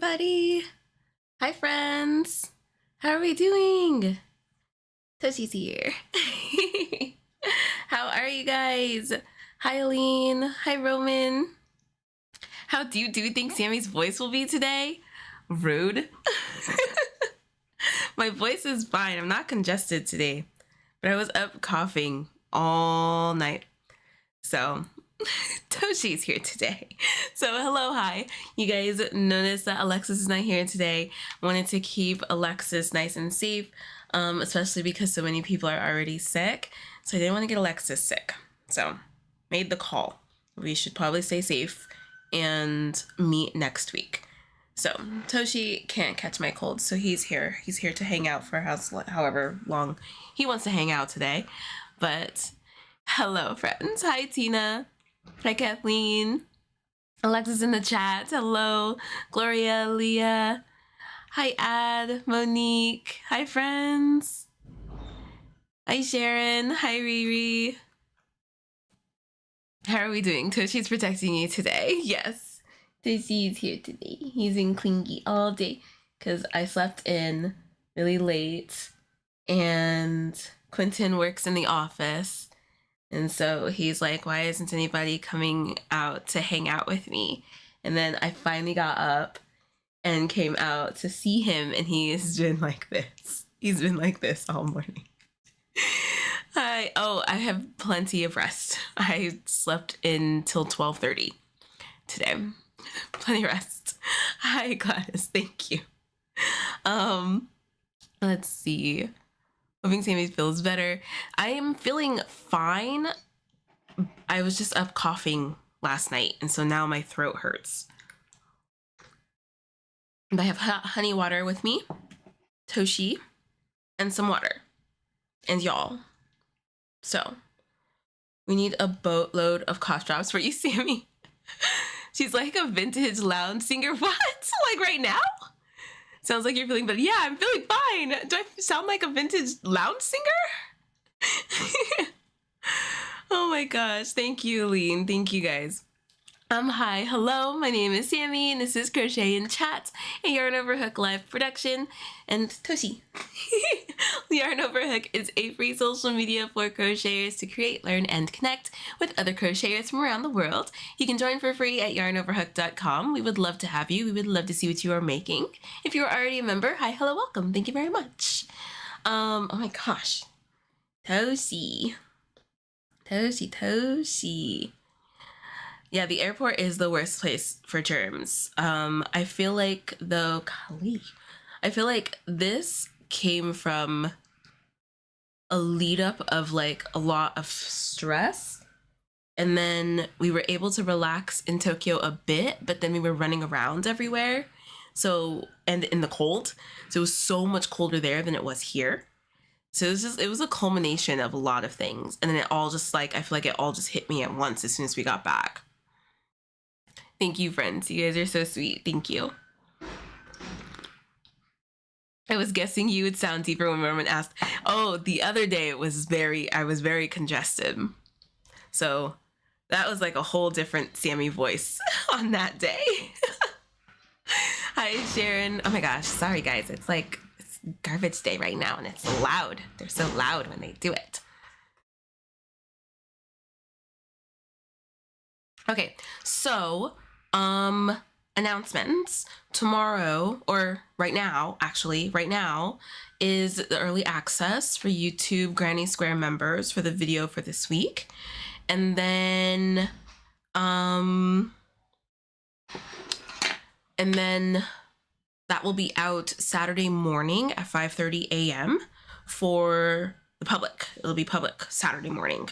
everybody. Hi, friends. How are we doing? Toshi's here. How are you guys? Hi, Aline. Hi, Roman. How do you think Sammy's voice will be today? Rude. My voice is fine. I'm not congested today, but I was up coughing all night. So Toshi's here today. So hello, hi. You guys noticed that Alexis is not here today. Wanted to keep Alexis nice and safe, especially because so many people are already sick. So I didn't want to get Alexis sick. So made the call. We should probably stay safe and meet next week. So Toshi can't catch my cold, so he's here. He's here to hang out for however long he wants to hang out today. But hello, friends. Hi, Tina. Hi, Kathleen. Alexis in the chat. Hello, Gloria, Leah. Hi, Ad, Monique. Hi, friends. Hi, Sharon. Hi, Riri. How are we doing? Toshi's protecting you today. Yes, Toshi is here today. He's in clingy all day because I slept in really late and Quentin works in the office. And so he's like, why isn't anybody coming out to hang out with me? And then I finally got up and came out to see him, and he's been like this. He's been like this all morning. I have plenty of rest. I slept until 12:30 today. Plenty of rest. Hi, Gladys. Thank you. Let's see. Hoping Sammy feels better. I am feeling fine. I was just up coughing last night, and so now my throat hurts. And I have honey water with me, Toshi, and some water, and y'all. So we need a boatload of cough drops for you, Sammy. She's like a vintage lounge singer. What? Like right now? Sounds like you're feeling better. Yeah, I'm feeling fine. Do I sound like a vintage lounge singer? Oh my gosh. Thank you, Aline. Thank you, guys. Hi. Hello. My name is Sammy, and this is Crochet in Chat, a Yarn Over Hook live production. And Toshi. Yarn Over Hook is a free social media for crocheters to create, learn, and connect with other crocheters from around the world. You can join for free at yarnoverhook.com. We would love to have you. We would love to see what you are making. If you are already a member, hi, hello, welcome. Thank you very much. Oh my gosh. Toshi. Yeah, the airport is the worst place for germs. I feel like this came from a lead up of like a lot of stress. And then we were able to relax in Tokyo a bit, but then we were running around everywhere. So, and in the cold. So it was so much colder there than it was here. So it was a culmination of a lot of things. And then it all just like, I feel like it all just hit me at once as soon as we got back. Thank you, friends. You guys are so sweet. Thank you. I was guessing you would sound deeper when Roman asked. Oh, the other day I was very congested. So that was like a whole different Sammy voice on that day. Hi, Sharon. Oh my gosh. Sorry, guys. It's garbage day right now, and it's loud. They're so loud when they do it. Okay, so announcements. Tomorrow, or right now, is the early access for YouTube Granny Square members for the video for this week. And then that will be out Saturday morning at 5:30 a.m. for the public. It'll be public Saturday morning.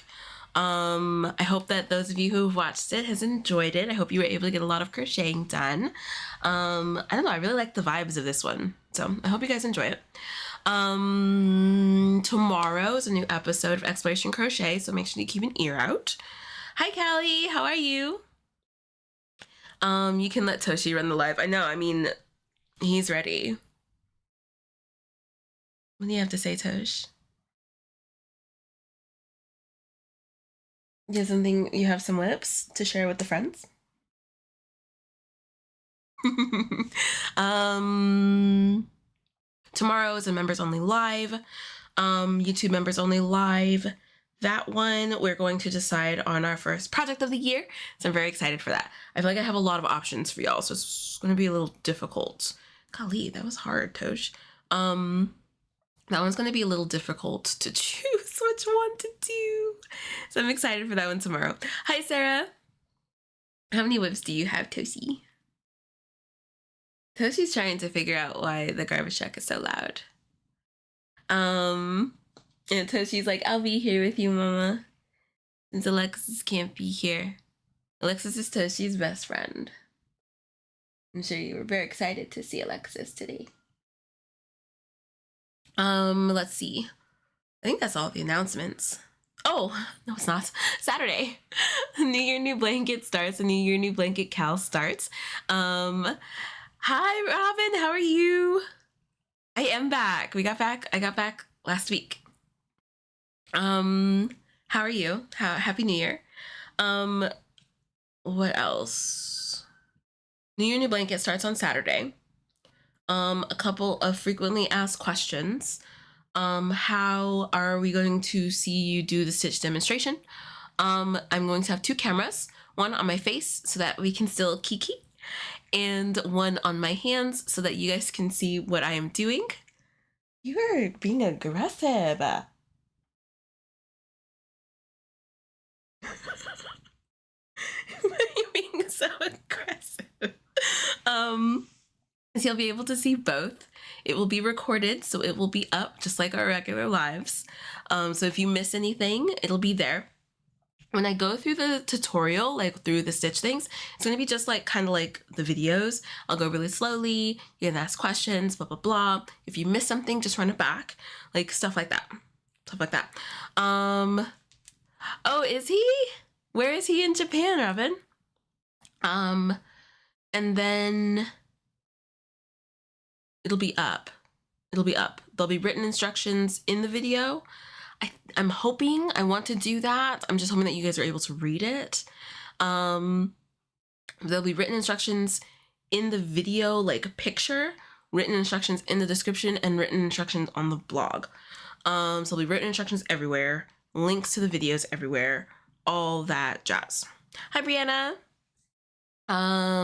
I hope that those of you who've watched it has enjoyed it. I hope you were able to get a lot of crocheting done. I don't know, I really like the vibes of this one. So I hope you guys enjoy it. Tomorrow is a new episode of Exploration Crochet, so make sure you keep an ear out. Hi, Callie. How are you? You can let Toshi run the live. I know, I mean, he's ready. What do you have to say, Tosh? You have some lips to share with the friends? Tomorrow is a members only live, YouTube members only live. That one, we're going to decide on our first project of the year. So I'm very excited for that. I feel like I have a lot of options for y'all, so it's going to be a little difficult. Golly, that was hard, Tosh. That one's going to be a little difficult to choose which one to do. So I'm excited for that one tomorrow. Hi, Sarah. How many whips do you have, Toshi? Toshi's trying to figure out why the garbage truck is so loud. And Toshi's like, I'll be here with you, Mama. Since Alexis can't be here. Alexis is Toshi's best friend. I'm sure you were very excited to see Alexis today. Let's see. I think that's all the announcements. Oh, no, it's not. Saturday. New Year, New Blanket starts. The New Year, New Blanket Cal starts. Hi, Robin. How are you? I am back. I got back last week. How are you? Happy New Year. What else? New Year, New Blanket starts on Saturday. A couple of frequently asked questions. How are we going to see you do the stitch demonstration? I'm going to have 2 cameras, one on my face so that we can still kiki, and one on my hands so that you guys can see what I am doing. You are being aggressive. Why are you being so aggressive? So you'll be able to see both. It will be recorded, so it will be up just like our regular lives. So if you miss anything, it'll be there. When I go through the tutorial, like through the stitch things, it's going to be just like kind of like the videos. I'll go really slowly. You can ask questions, blah, blah, blah. If you miss something, just run it back. Like stuff like that. Stuff like that. Oh, is he? Where is he in Japan, Robin? And then it'll be up. It'll be up. There'll be written instructions in the video. I'm hoping, I want to do that. I'm just hoping that you guys are able to read it. There'll be written instructions in the video, like picture, written instructions in the description, and written instructions on the blog. So there'll be written instructions everywhere, links to the videos everywhere, all that jazz. Hi, Brianna. I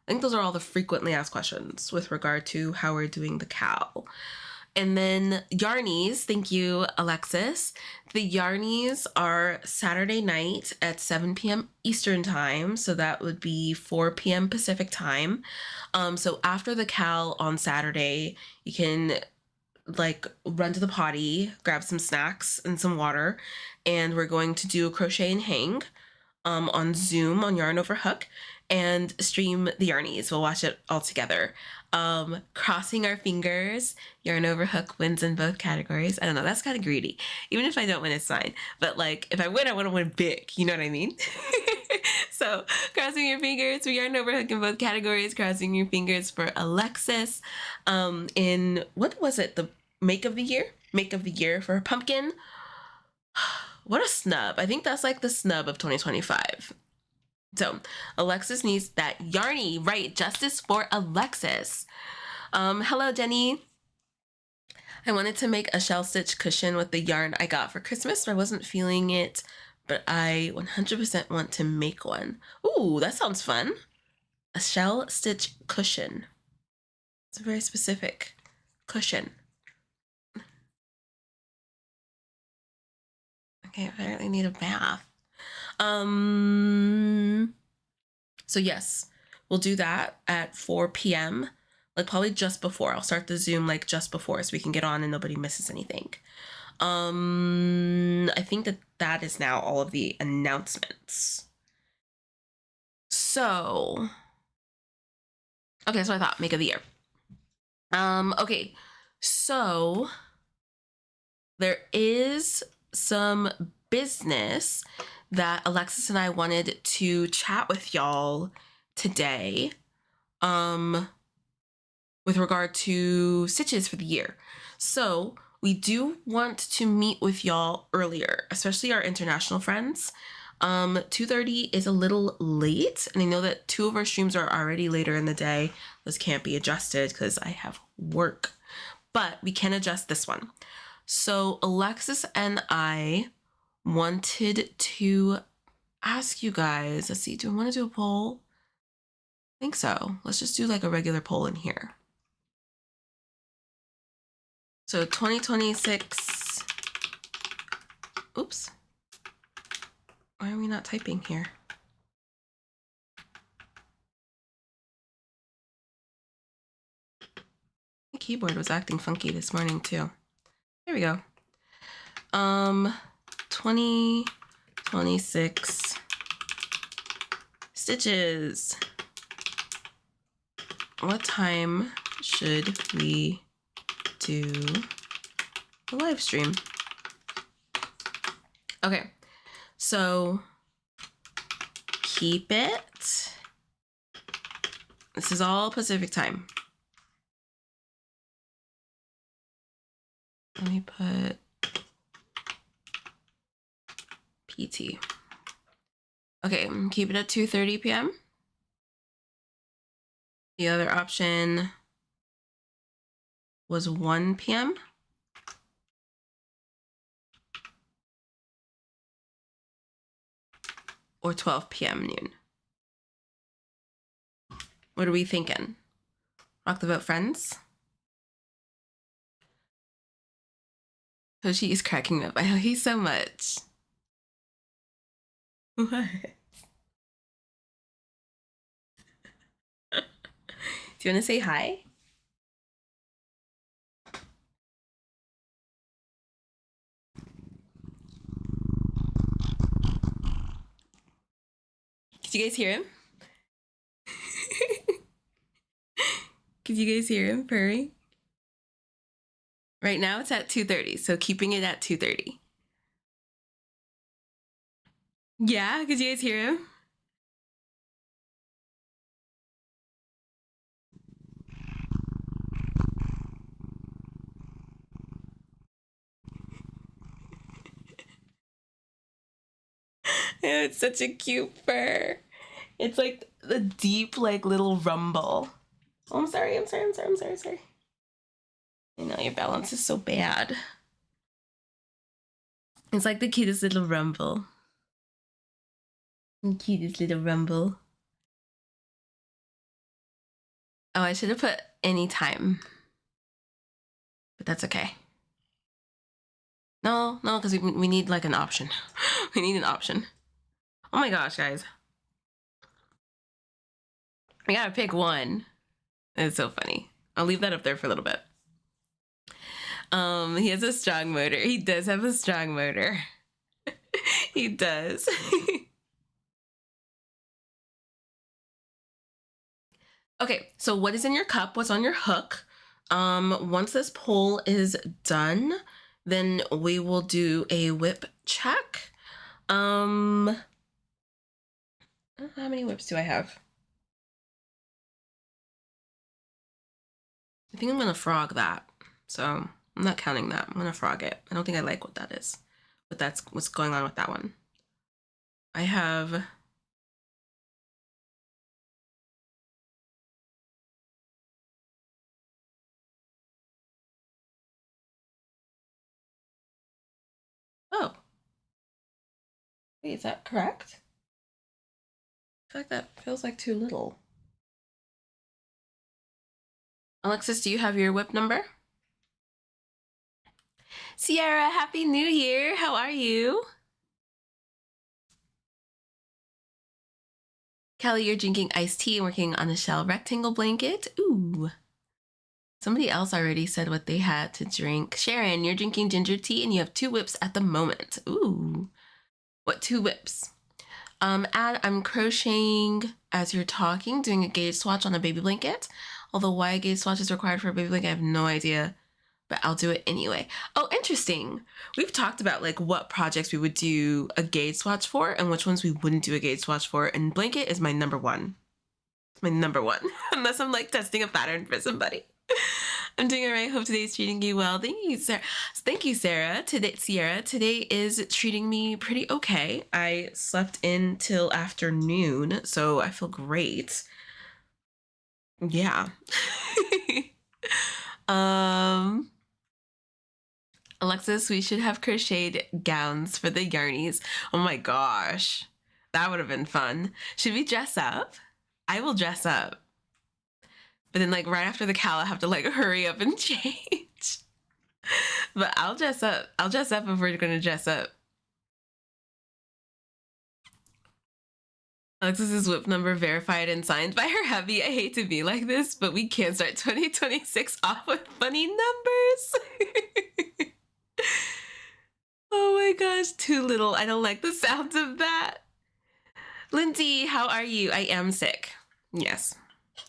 think those are all the frequently asked questions with regard to how we're doing the cowl. And then Yarnies, thank you, Alexis. The Yarnies are Saturday night at 7 p.m. Eastern time, so that would be 4 p.m. Pacific time. So after the cowl on Saturday, you can like run to the potty, grab some snacks and some water, and we're going to do a crochet and hang on Zoom on Yarn Over Hook and stream the Yarnies. We'll watch it all together. Crossing our fingers, Yarn Over Hook wins in both categories. I don't know, that's kind of greedy. Even if I don't win, it's fine. But like, if I win, I want to win big. You know what I mean? So, crossing your fingers for Yarn Over Hook in both categories. Crossing your fingers for Alexis in, what was it? The Make of the Year? Make of the Year for Pumpkin. What a snub. I think that's like the snub of 2025. So Alexis needs that Yarny, right? Justice for Alexis. Hello, Jenny. I wanted to make a shell stitch cushion with the yarn I got for Christmas, but I wasn't feeling it, but I 100% want to make one. Ooh, that sounds fun. A shell stitch cushion. It's a very specific cushion. Okay, I apparently need a bath. So yes, we'll do that at 4 p.m. Like probably just before. I'll start the Zoom like just before so we can get on and nobody misses anything. I think that is now all of the announcements. So, okay, so I thought Make of the Year. Okay, so there is some business that Alexis and I wanted to chat with y'all today with regard to stitches for the year. So we do want to meet with y'all earlier, especially our international friends. 2:30 is a little late, and I know that 2 of our streams are already later in the day. Those can't be adjusted because I have work, but we can adjust this one. So Alexis and I wanted to ask you guys, let's see, do we want to do a poll? I think so. Let's just do like a regular poll in here. So 2026, oops. Why are we not typing here? My keyboard was acting funky this morning too. There we go. 2026 stitches. What time should we do the live stream? Okay, so keep it. This is all Pacific time. Let me put PT. Okay, keep it at 2:30 p.m. The other option was 1 p.m. or 12 p.m. noon. What are we thinking? Rock the vote, friends. Toshi is cracking up. I love you so much. What? Do you want to say hi? Did you guys hear him? Could you guys hear him purring? Right now it's at 2:30, so keeping it at 2:30. Yeah, could you guys hear him? It's such a cute purr. It's like the deep, like little rumble. Oh, I'm sorry. I know your balance is so bad. It's like the cutest little rumble. The cutest little rumble. Oh, I should have put any time. But that's okay. No, because we need like an option. We need an option. Oh my gosh, guys. I gotta pick one. It's so funny. I'll leave that up there for a little bit. He has a strong motor. He does have a strong motor. He does. Okay, so what is in your cup? What's on your hook? Once this poll is done, then we will do a whip check. How many whips do I have? I think I'm gonna frog that. So I'm not counting that. I'm gonna frog it. I don't think I like what that is, but that's what's going on with that one. I have oh. Wait, is that correct? I feel like that feels like too little. Alexis, do you have your whip number? Sierra, Happy New Year. How are you? Kelly, you're drinking iced tea and working on a shell rectangle blanket. Ooh. Somebody else already said what they had to drink. Sharon, you're drinking ginger tea and you have 2 whips at the moment. Ooh. What 2 whips? I'm crocheting as you're talking, doing a gauge swatch on a baby blanket. Although why a gauge swatch is required for a baby blanket, I have no idea, but I'll do it anyway. Oh, interesting. We've talked about like what projects we would do a gauge swatch for and which ones we wouldn't do a gauge swatch for. And blanket is my number one. It's my number one, unless I'm like testing a pattern for somebody. I'm doing all right. Hope today's treating you well. Thank you, Sarah. Thank you, Sarah. Today is treating me pretty okay. I slept in till afternoon, so I feel great. Yeah. um, Alexis, we should have crocheted gowns for the yarnies. Oh my gosh, that would have been fun. Should we dress up? I will dress up. But then, like, right after the cowl, I have to, like, hurry up and change. But I'll dress up. I'll dress up if we're gonna dress up. Alexis's whip number verified and signed by her hubby. I hate to be like this, but we can't start 2026 off with funny numbers. Oh my gosh, too little. I don't like the sounds of that. Lindsay, how are you? I am sick. Yes.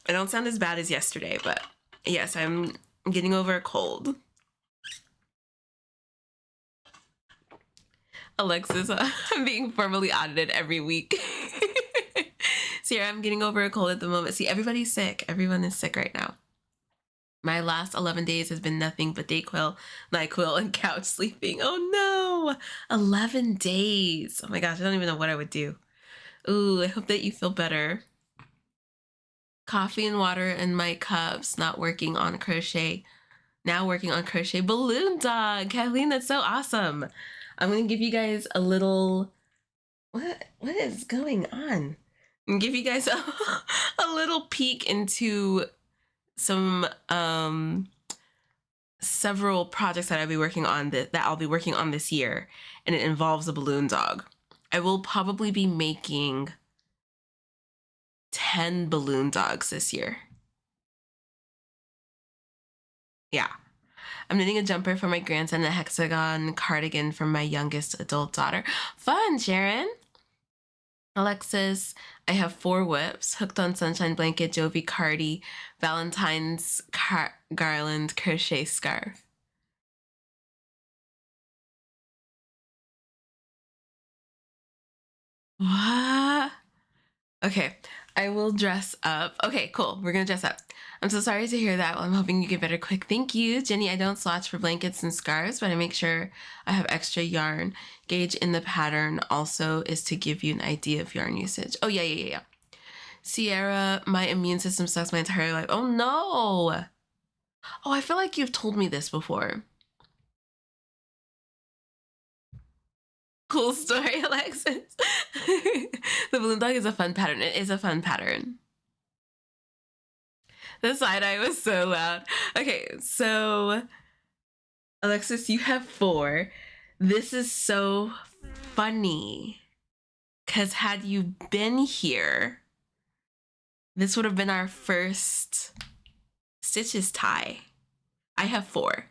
I don't sound as bad as yesterday, but yes, I'm getting over a cold. Alexis, I'm being formally audited every week. Sierra, I'm getting over a cold at the moment. See, everybody's sick. Everyone is sick right now. My last 11 days has been nothing but Dayquil, NyQuil, and couch sleeping. Oh no! 11 days. Oh my gosh, I don't even know what I would do. Ooh, I hope that you feel better. Coffee and water in my cups, not working on crochet. Now working on crochet. Balloon dog. Kathleen, that's so awesome. I'm going to give you guys a little... What is going on? I'm going to give you guys a little peek into some several projects that I'll be working on this year, and it involves a balloon dog. I will probably be making 10 balloon dogs this year. Yeah. I'm knitting a jumper for my grandson and a hexagon cardigan for my youngest adult daughter. Fun, Sharon. Alexis, I have 4 whips, hooked on sunshine blanket, Jovi cardi, Valentine's garland, crochet scarf. What? Okay, I will dress up. Okay, cool. We're gonna dress up. I'm so sorry to hear that. Well, I'm hoping you get better quick. Thank you, Jenny. I don't swatch for blankets and scarves, but I make sure I have extra yarn. Gauge in the pattern also is to give you an idea of yarn usage. Oh, yeah. Sierra, my immune system sucks my entire life. Oh, no. Oh, I feel like you've told me this before. Cool story, Alexis. The balloon dog is a fun pattern. It is a fun pattern. The side eye was so loud. Okay, so Alexis, you have 4. This is so funny. Because had you been here, this would have been our first stitches tie. I have 4.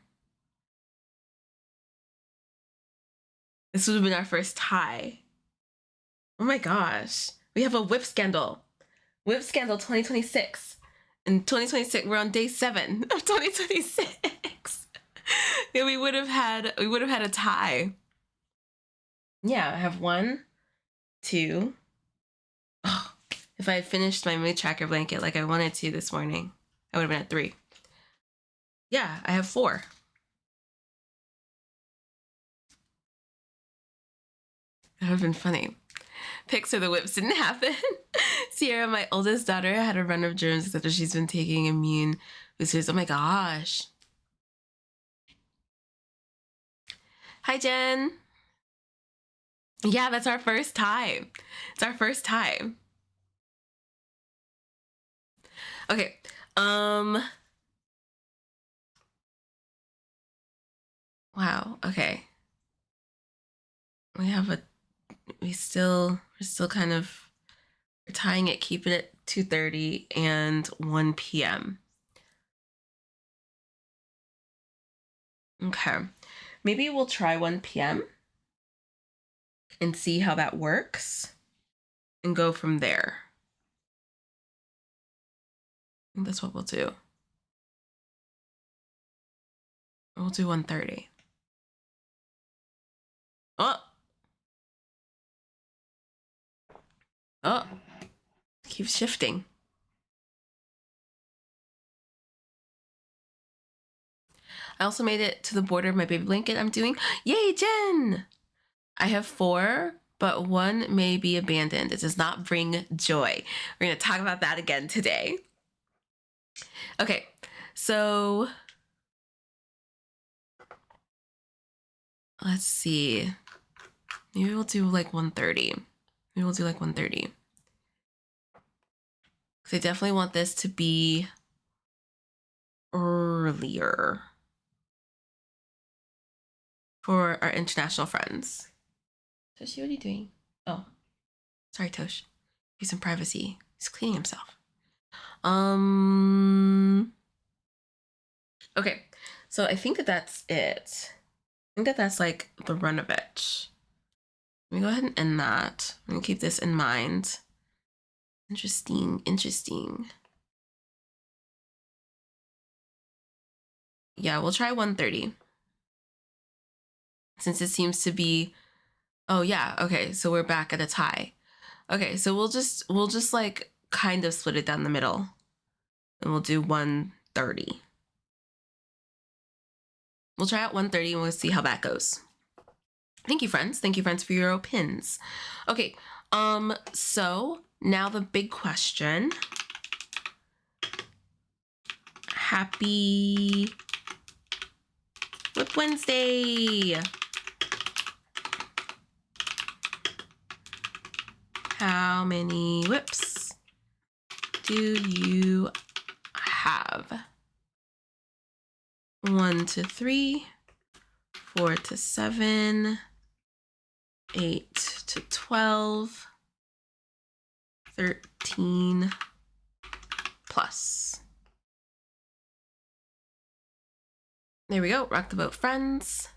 This would have been our first tie. Oh my gosh. We have a whip scandal. Whip scandal 2026. In 2026, we're on day 7 of 2026. Yeah, we would have had a tie. Yeah, I have 1, 2. Oh, if I had finished my mood tracker blanket like I wanted to this morning, I would have been at 3. Yeah, I have 4. That would have been funny. Pics of the whips didn't happen. Sierra, my oldest daughter, had a run of germs after she's been taking immune boosters. Oh my gosh. Hi, Jen. Yeah, that's our first time. It's our first time. Okay. Wow. Okay. We're still kind of, we're tying it, keeping it 2:30 and 1 p.m. Okay. Maybe we'll try 1 p.m. and see how that works and go from there. I think that's what we'll do. We'll do 1:30. Oh, keeps shifting. I also made it to the border of my baby blanket I'm doing. Yay, Jen! I have 4, but 1 may be abandoned. It does not bring joy. We're going to talk about that again today. Okay, so let's see. Maybe we'll do like 1:30. Maybe we'll do like 1:30. Because I definitely want this to be earlier for our international friends. Toshi, what are you doing? Oh, sorry, Tosh. He's in privacy. He's cleaning himself. Okay, so I think that that's it. I think that that's like the run of it. Let me go ahead and end that. I'm gonna keep this in mind. Interesting, interesting. Yeah, we'll try 1:30. Since it seems to be, oh yeah, okay, so we're back at a tie. Okay, so we'll just like kind of split it down the middle. And we'll do 1:30. We'll try out 1:30 and we'll see how that goes. Thank you, friends. Thank you, friends, for your pins. Okay, so now the big question. Happy Whip Wednesday! How many whips do you have? 1 to 3, 4 to 7, 8 to 12, 13 plus. There we go, rock the boat, friends.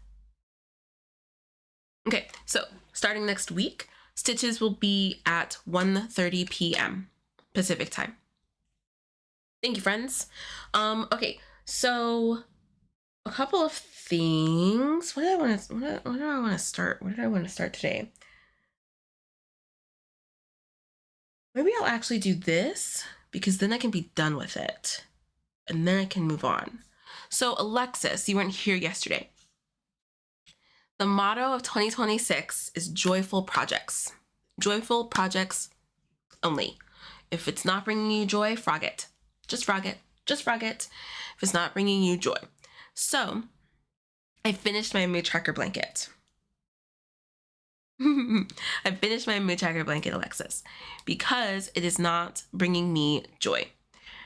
Okay, so starting next week, stitches will be at 1:30 p.m. Pacific time. Thank you, friends. Okay, so a couple of things. What do I want to start? Where did I want to start today? Maybe I'll actually do this because then I can be done with it. And then I can move on. So Alexis, you weren't here yesterday. The motto of 2026 is joyful projects. Joyful projects only. If it's not bringing you joy, frog it. Just frog it. Just frog it. If it's not bringing you joy. So I finished my mood tracker blanket. I finished my mood tracker blanket, Alexis, because it is not bringing me joy.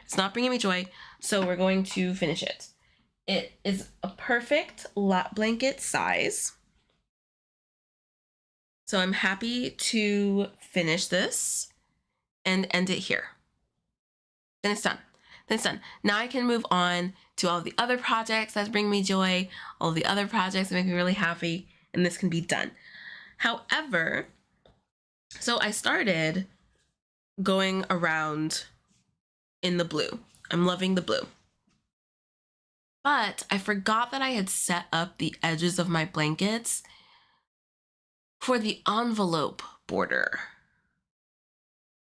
It's not bringing me joy, so we're going to finish it. It is a perfect lap blanket size. So I'm happy to finish this and end it here. Then it's done. Then it's done. Now I can move on to all the other projects that bring me joy, all the other projects that make me really happy, and this can be done. However, so I started going around in the blue. I'm loving the blue. But I forgot that I had set up the edges of my blankets for the envelope border.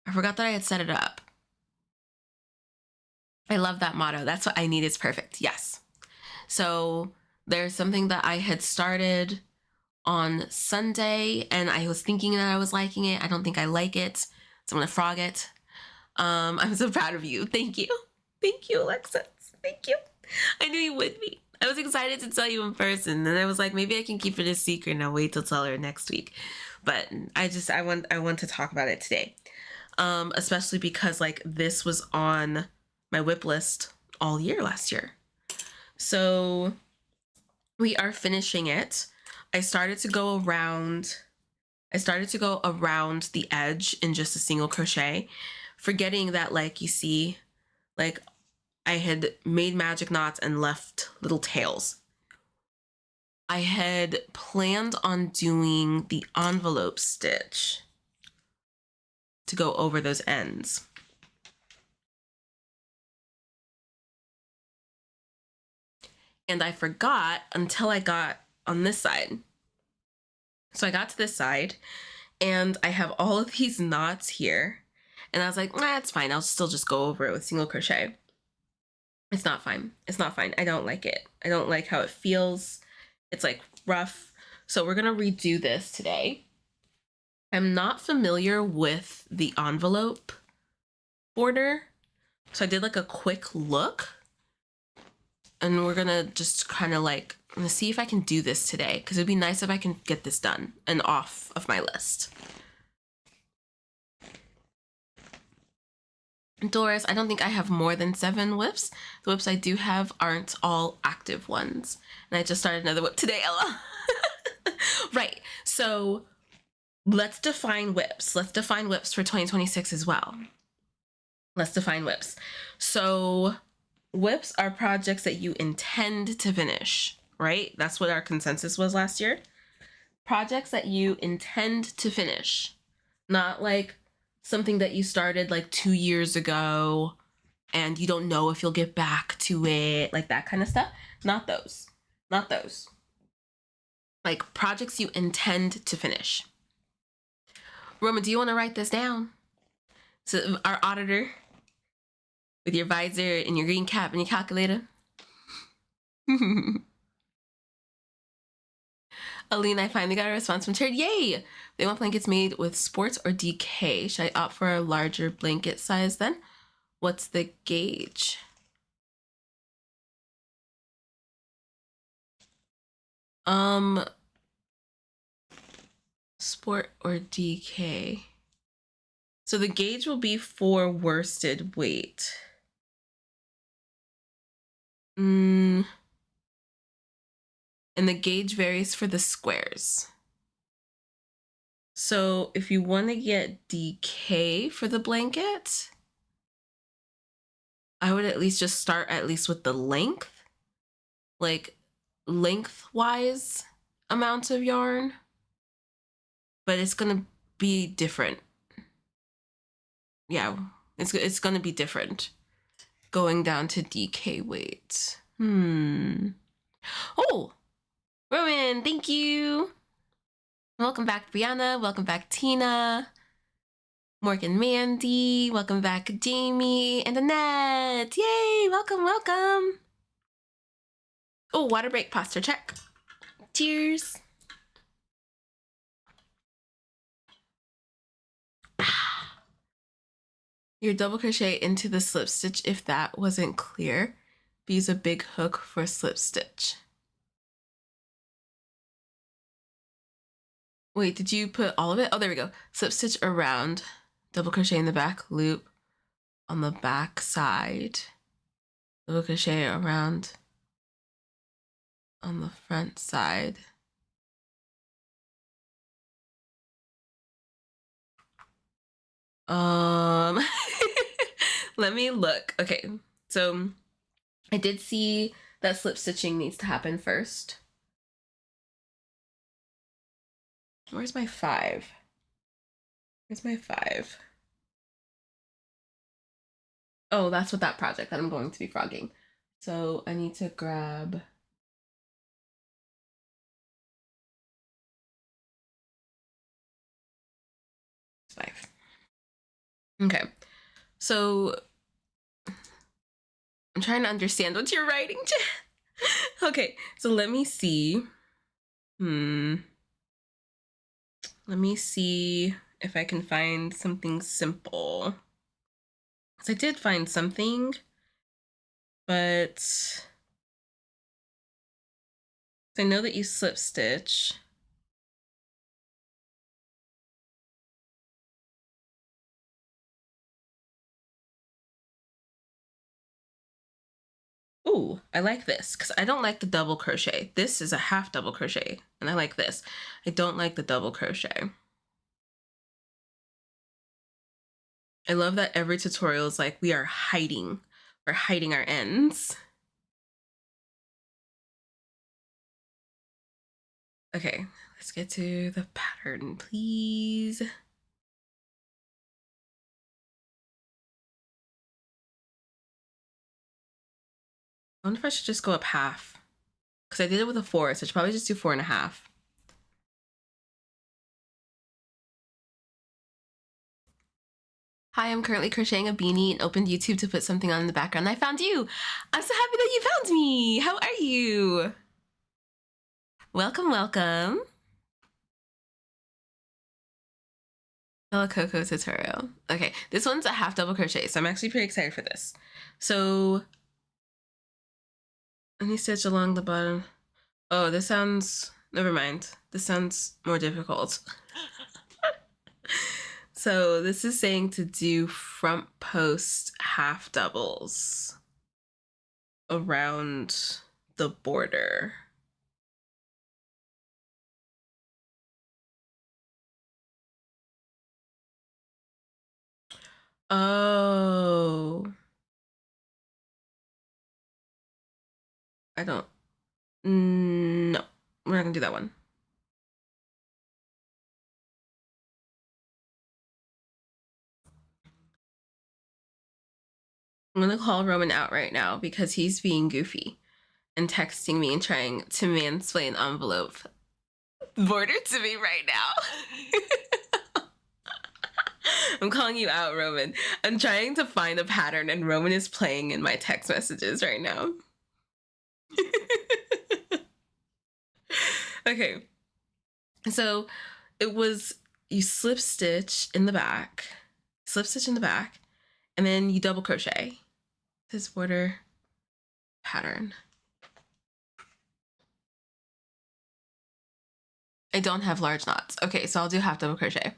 I forgot that I had set it up. I love that motto. That's what I need is perfect. Yes. So there's something that I had started on Sunday and I was thinking that I was liking it. I don't think I like it. So I'm going to frog it. I'm so proud of you. Thank you. Thank you, Alexis. Thank you. I knew you would be. I was excited to tell you in person, and I was like, maybe I can keep it a secret and I'll wait till tell her next week. But I want to talk about it today, especially because like this was on my whip list all year last year. So we are finishing it. I started to go around the edge in just a single crochet, forgetting that like you see, like I had made magic knots and left little tails. I had planned on doing the envelope stitch to go over those ends. And I forgot until I got on this side. So I got to this side and I have all of these knots here. And I was like, nah, it's fine. I'll still just go over it with single crochet. It's not fine. It's not fine. I don't like it. I don't like how it feels. It's like rough. So we're gonna redo this today. I'm not familiar with the envelope border, so I did like a quick look, and we're gonna just kind of like, I'm gonna see if I can do this today, because it'd be nice if I can get this done and off of my list. Doris, I don't think I have more than 7 whips. The whips I do have aren't all active ones. And I just started another whip today, Ella. Right, so let's define whips. Let's define whips for 2026 as well. Let's define whips. So whips are projects that you intend to finish, right? That's what our consensus was last year. Projects that you intend to finish, not like something that you started like 2 years ago and you don't know if you'll get back to it, like that kind of stuff. Not those. Not those. Like projects you intend to finish. Roma, do you want to write this down? So our auditor, with your visor and your green cap and your calculator. Aline, I finally got a response from Chair. Yay! They want blankets made with sports or DK. Should I opt for a larger blanket size then? What's the gauge? Sport or DK. So the gauge will be for worsted weight. And the gauge varies for the squares. So if you want to get DK for the blanket, I would at least just start at least with the length, like lengthwise amounts of yarn, but it's going to be different. Yeah, it's going to be different going down to DK weight. Oh, Rowan, thank you. Welcome back, Brianna. Welcome back, Tina. Morgan Mandy. Welcome back, Jamie and Annette. Yay, welcome, welcome. Oh, water break posture check. Cheers. Your double crochet into the slip stitch if that wasn't clear. Use a big hook for slip stitch. Wait, did you put all of it? Oh, there we go. Slip stitch around, double crochet in the back loop on the back side, double crochet around on the front side. Let me look. Okay, so I did see that slip stitching needs to happen first. Where's my 5? Where's my 5? Oh, that's what that project that I'm going to be frogging. So I need to grab 5. Okay, so I'm trying to understand what you're writing. Okay, so let me see. Let me see if I can find something simple. Because I did find something, but I know that you slip stitch. Ooh, I like this because I don't like the double crochet. This is a half double crochet and I like this. I don't like the double crochet. I love that every tutorial is like, we're hiding our ends. Okay, let's get to the pattern, please. I wonder if I should just go up half because I did it with a 4, so I should probably just do 4.5. Hi, I'm currently crocheting a beanie and opened YouTube to put something on in the background. I found you. I'm so happy that you found me. How are you? Welcome, welcome. Hello Coco tutorial. Okay, this one's a half double crochet, so I'm actually pretty excited for this. So, any stitch along the bottom. Oh, this sounds, never mind. This sounds more difficult. So this is saying to do front post half doubles around the border. Oh. I don't. No, we're not gonna do that one. I'm gonna call Roman out right now because he's being goofy and texting me and trying to mansplain envelope border to me right now. I'm calling you out, Roman. I'm trying to find a pattern and Roman is playing in my text messages right now. Okay. So it was, you slip stitch in the back, and then you double crochet. This border pattern. I don't have large knots. Okay, so I'll do half double crochet.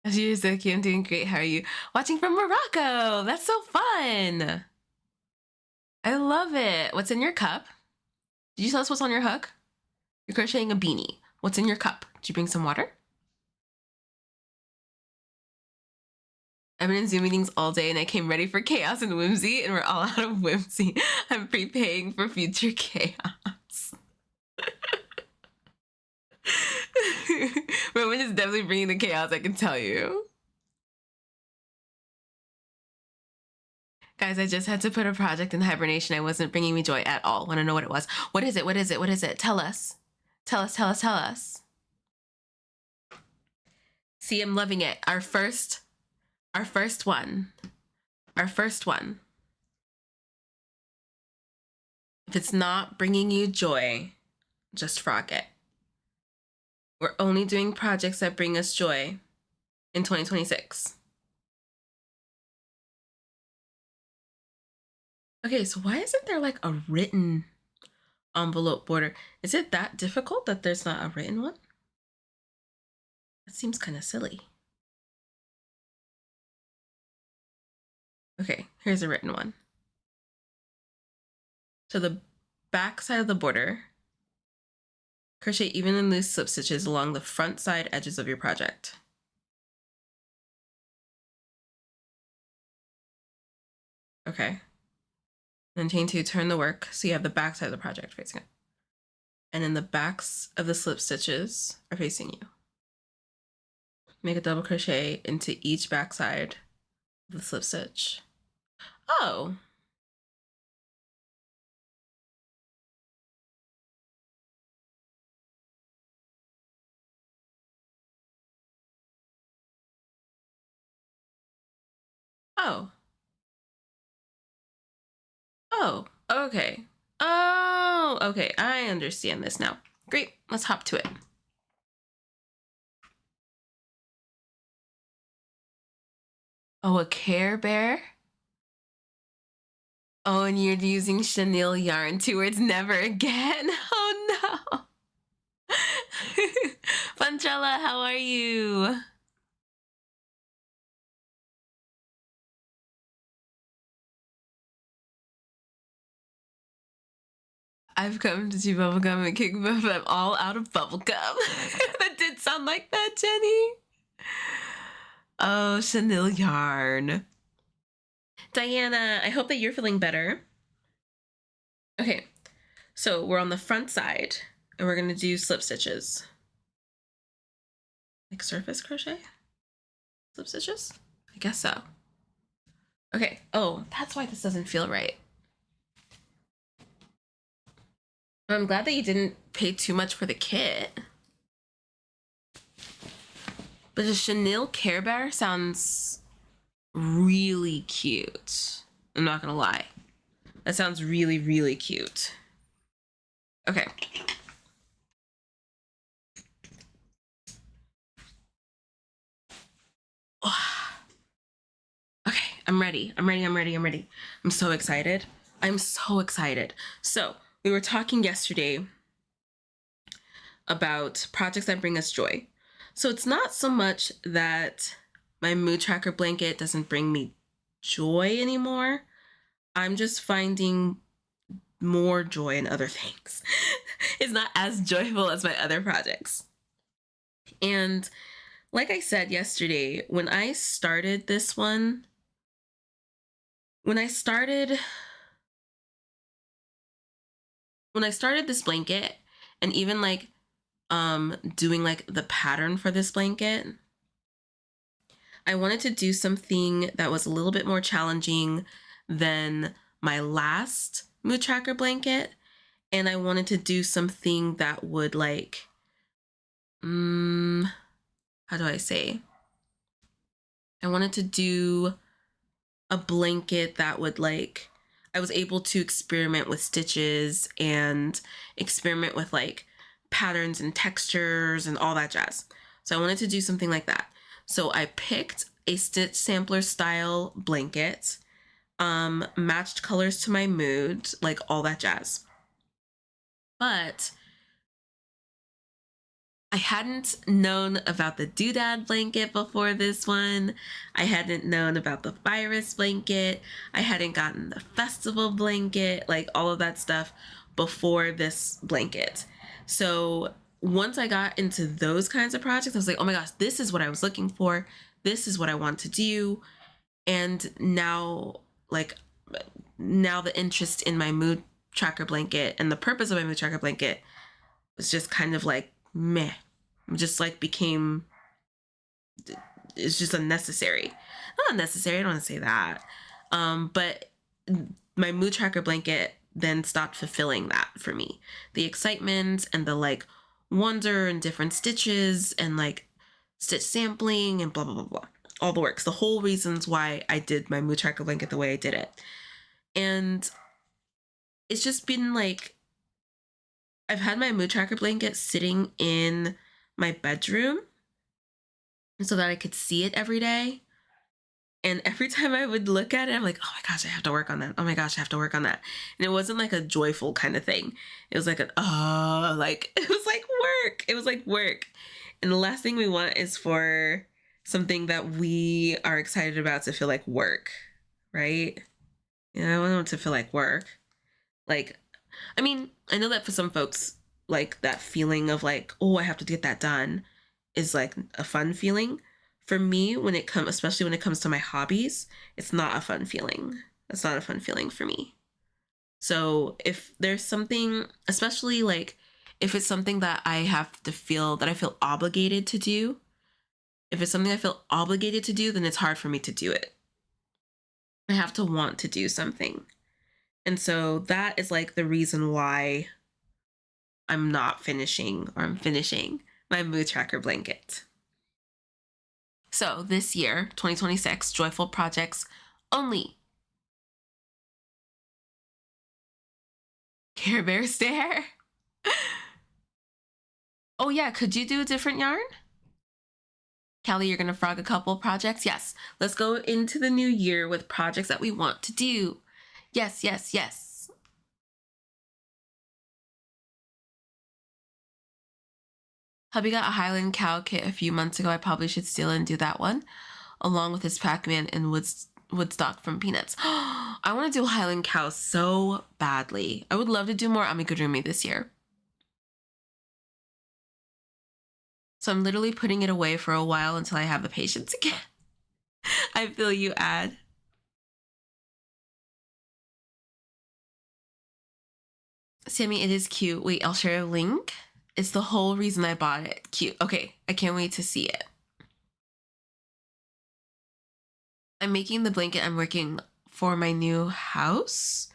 You're so cute. I'm doing great. How are you? Watching from Morocco. That's so fun. I love it. What's in your cup? Did you tell us what's on your hook? You're crocheting a beanie. What's in your cup? Did you bring some water? I've been in Zoom meetings all day and I came ready for chaos and whimsy, and we're all out of whimsy. I'm prepaying for future chaos. Roman is definitely bringing the chaos, I can tell you. Guys, I just had to put a project in hibernation. I wasn't bringing me joy at all. Want to know what it was? What is it? What is it? What is it? Tell us. Tell us, tell us, tell us. See, I'm loving it. Our first one. If it's not bringing you joy, just frog it. We're only doing projects that bring us joy in 2026. Okay, so why isn't there like a written envelope border? Is it that difficult that there's not a written one? That seems kind of silly. Okay, here's a written one. So the back side of the border, crochet even and loose slip stitches along the front side edges of your project. Okay. Then chain 2, turn the work so you have the back side of the project facing it. And then the backs of the slip stitches are facing you. Make a double crochet into each back side of the slip stitch. Oh. Oh. Oh, okay. Oh, okay. I understand this now. Great. Let's hop to it. Oh, a Care Bear? Oh, and you're using chenille yarn. 2 words, never again. Oh, no. Funtrella, how are you? I've come to chew bubblegum and kick buff. I'm all out of bubblegum. That did sound like that, Jenny. Oh, chenille yarn. Diana, I hope that you're feeling better. Okay, so we're on the front side and we're gonna do slip stitches. Like surface crochet? Slip stitches? I guess so. Okay, oh, that's why this doesn't feel right. I'm glad that you didn't pay too much for the kit. But the chenille Care Bear sounds really cute. I'm not gonna lie. That sounds really, really cute. Okay. Okay, I'm ready. I'm ready. I'm so excited. So, we were talking yesterday about projects that bring us joy. So, it's not so much that my mood tracker blanket doesn't bring me joy anymore. I'm just finding more joy in other things. It's not as joyful as my other projects. And like I said yesterday, when I started this one, when I started this blanket, and even like doing like the pattern for this blanket, I wanted to do something that was a little bit more challenging than my last mood tracker blanket, and I wanted to do something that would like how do I say? I wanted to do a blanket that would like, I was able to experiment with stitches and experiment with like patterns and textures and all that jazz. So I wanted to do something like that. So I picked a stitch sampler style blanket, matched colors to my mood, like all that jazz. But I hadn't known about the doodad blanket before this one. I hadn't known about the virus blanket. I hadn't gotten the festival blanket, like all of that stuff before this blanket. So once I got into those kinds of projects, I was like, oh my gosh, this is what I was looking for. This is what I want to do. And now, like, now the interest in my mood tracker blanket and the purpose of my mood tracker blanket was just kind of like meh. Just like became, it's just unnecessary. Not unnecessary, I don't want to say that. But my mood tracker blanket then stopped fulfilling that for me. The excitement and the like wonder and different stitches and like stitch sampling and blah, blah, blah, blah. All the works. The whole reasons why I did my mood tracker blanket the way I did it. And it's just been like, I've had my mood tracker blanket sitting in my bedroom so that I could see it every day. And every time I would look at it, I'm like, oh my gosh, I have to work on that. Oh my gosh, I have to work on that. And it wasn't like a joyful kind of thing. It was like it was like work. It was like work. And the last thing we want is for something that we are excited about to feel like work, right? I want it to feel like work. Like, I mean, I know that for some folks, like that feeling of like, oh, I have to get that done is like a fun feeling. For me, especially when it comes to my hobbies, it's not a fun feeling. It's not a fun feeling for me. So if there's something, especially like if it's something that I feel obligated to do, if it's something I feel obligated to do, then it's hard for me to do it. I have to want to do something. And so that is like the reason why I'm finishing my mood tracker blanket. So this year, 2026, joyful projects only. Care Bear stare. Oh yeah, could you do a different yarn? Callie, you're gonna frog a couple projects? Yes. Let's go into the new year with projects that we want to do. Yes, yes, yes. Hubby got a Highland Cow kit a few months ago. I probably should steal it and do that one, along with his Pac-Man and Woodstock from Peanuts. I want to do Highland Cow so badly. I would love to do more amigurumi this year. So I'm literally putting it away for a while until I have the patience again. I feel you, Ad. Sammy, it is cute. Wait, I'll share a link. It's the whole reason I bought it. Cute. Okay, I can't wait to see it. I'm making the blanket I'm working for my new house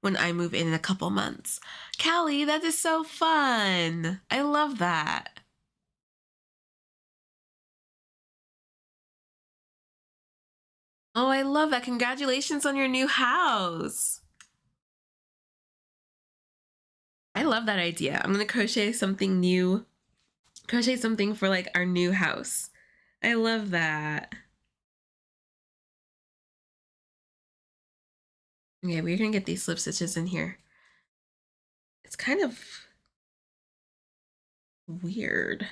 when I move in a couple months. Callie, that is so fun. I love that. Oh, I love that. Congratulations on your new house. I love that idea. I'm going to crochet something new. Crochet something for like our new house. I love that. Okay, we're going to get these slip stitches in here. It's kind of weird.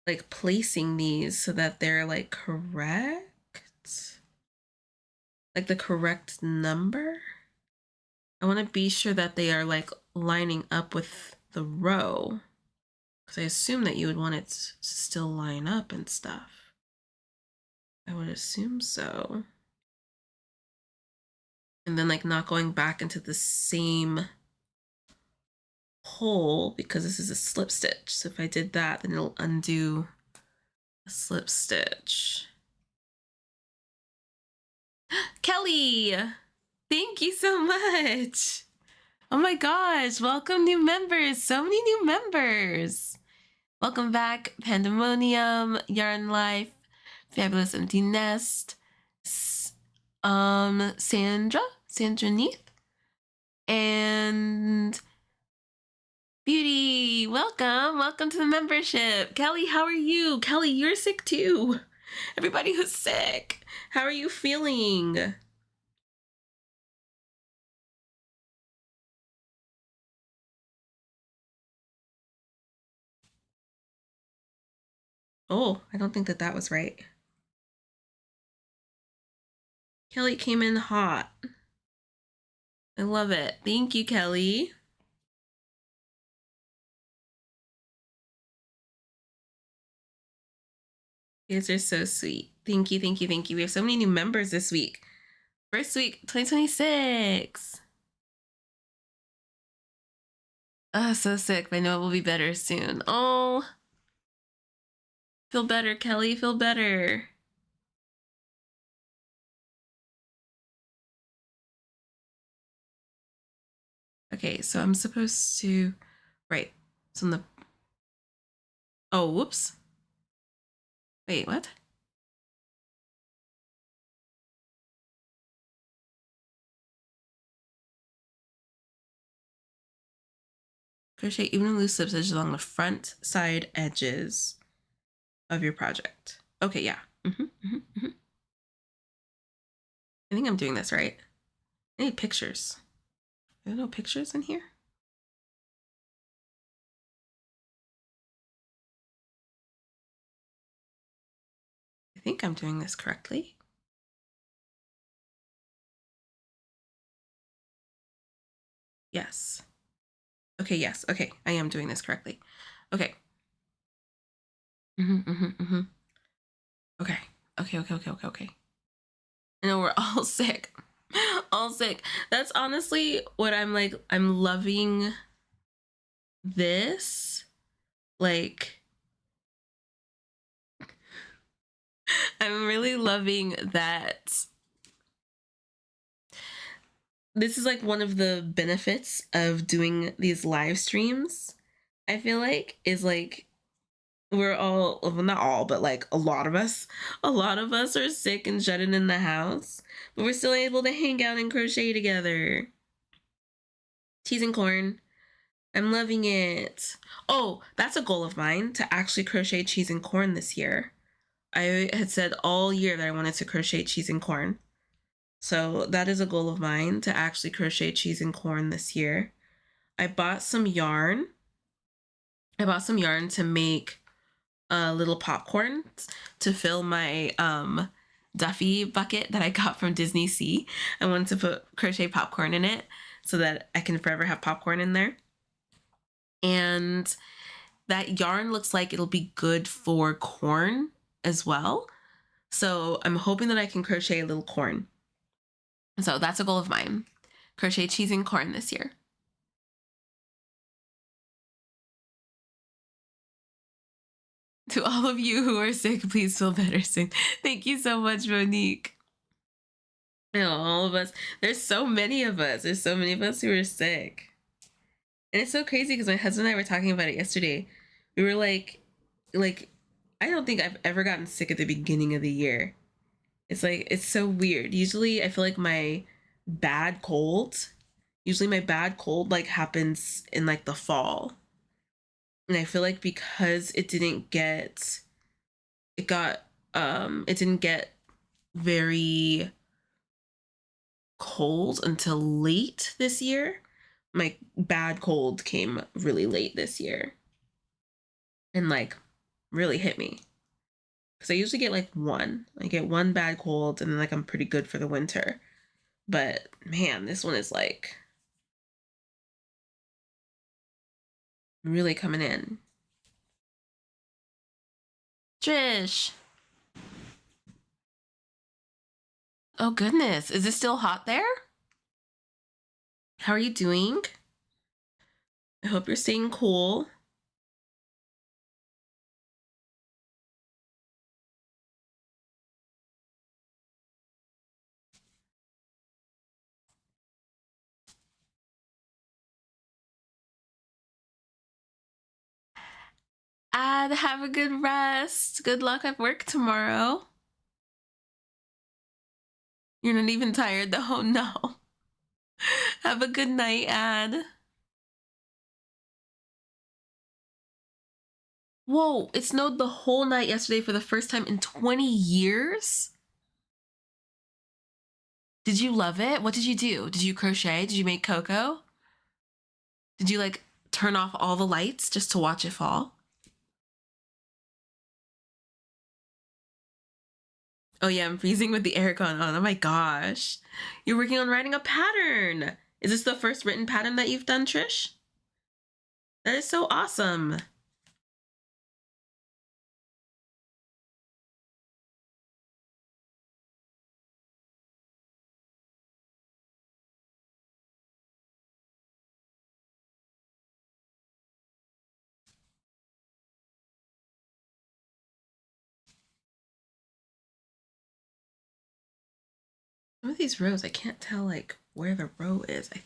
Like placing these so that they're like correct. Like the correct number. I want to be sure that they are like lining up with the row. Because I assume that you would want it to still line up and stuff. I would assume so. And then like not going back into the same hole because this is a slip stitch. So if I did that, then it'll undo a slip stitch. Kelly, thank you so much. Oh my gosh, welcome new members. So many new members. Welcome back, Pandemonium, Yarn Life, Fabulous Empty Nest, Sandra Neath, and Beauty. Welcome to the membership. Kelly, how are you? Kelly, you're sick too. Everybody who's sick, how are you feeling? Oh, I don't think that was right. Kelly came in hot. I love it. Thank you, Kelly. You guys are so sweet. Thank you. We have so many new members this week. First week, 2026. Oh, so sick, but I know it will be better soon. Oh, feel better, Kelly. Feel better. Okay, so I'm supposed to, right. So on the, oh, whoops. Wait, what? Crochet even and loose slip stitches along the front side edges of your project. Okay, yeah. I think I'm doing this right. I need pictures. Are there no pictures in here? I think I'm doing this correctly. Yes. Okay, yes. Okay, I am doing this correctly. Okay. Okay. Okay. I know we're all sick. All sick. That's honestly what I'm like. I'm loving this. Like, I'm really loving that. This is like one of the benefits of doing these live streams. I feel like is like we're all, well, not all, but like a lot of us are sick and shut in the house, but we're still able to hang out and crochet together. Cheese and corn. I'm loving it. Oh, that's a goal of mine, to actually crochet cheese and corn this year. I had said all year that I wanted to crochet cheese and corn. So that is a goal of mine, to actually crochet cheese and corn this year. I bought some yarn. To make little popcorn to fill my Duffy bucket that I got from Disney Sea. I wanted to put crochet popcorn in it so that I can forever have popcorn in there. And that yarn looks like it'll be good for corn as well. So I'm hoping that I can crochet a little corn. So that's a goal of mine. Crochet cheese and corn this year. To all of you who are sick, please feel better soon. Thank you so much, Monique. You know, all of us. There's so many of us. There's so many of us who are sick. And it's so crazy because my husband and I were talking about it yesterday. We were like, I don't think I've ever gotten sick at the beginning of the year. It's like, it's so weird. Usually I feel like bad cold, my bad cold like happens in like the fall. And I feel like because it didn't get very cold until late this year. My bad cold came really late this year and like really hit me. Because I usually get like one. I get one bad cold and then like I'm pretty good for the winter. But man, this one is like really coming in. Trish. Oh goodness. Is it still hot there? How are you doing? I hope you're staying cool. And have a good rest. Good luck at work tomorrow. You're not even tired though. Oh no. Have a good night, Ad. Whoa, it snowed the whole night yesterday for the first time in 20 years? Did you love it? What did you do? Did you crochet? Did you make cocoa? Did you like turn off all the lights just to watch it fall? Oh yeah, I'm freezing with the aircon on. Oh my gosh. You're working on writing a pattern. Is this the first written pattern that you've done, Trish? That is so awesome. Some of these rows, I can't tell like where the row is. I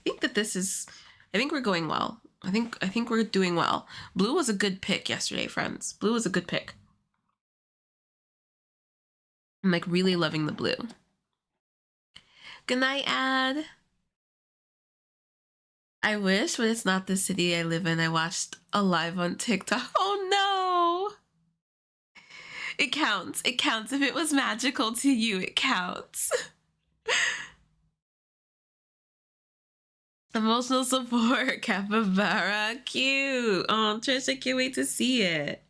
think we're going well. I think we're doing well. Blue was a good pick yesterday, friends. Blue was a good pick. I'm like really loving the blue. Good night, Ad. I wish, but it's not the city I live in. I watched a live on TikTok. Oh no! It counts. It counts. If it was magical to you, it counts. Emotional support, capybara, cute. Oh, Trish, I can't wait to see it.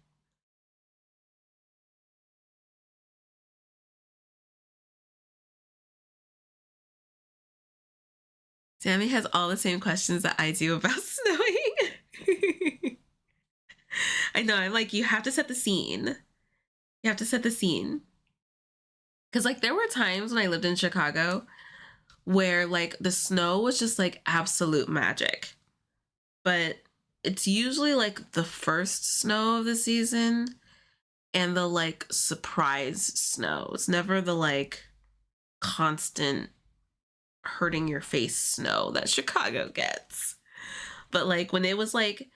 Sammy has all the same questions that I do about snowing. I know, I'm like, you have to set the scene. You have to set the scene. Because, like, there were times when I lived in Chicago where, like, the snow was just, like, absolute magic. But it's usually, like, the first snow of the season and the, like, surprise snow. It's never the, like, constant hurting your face snow that Chicago gets. But, like, when it was, like,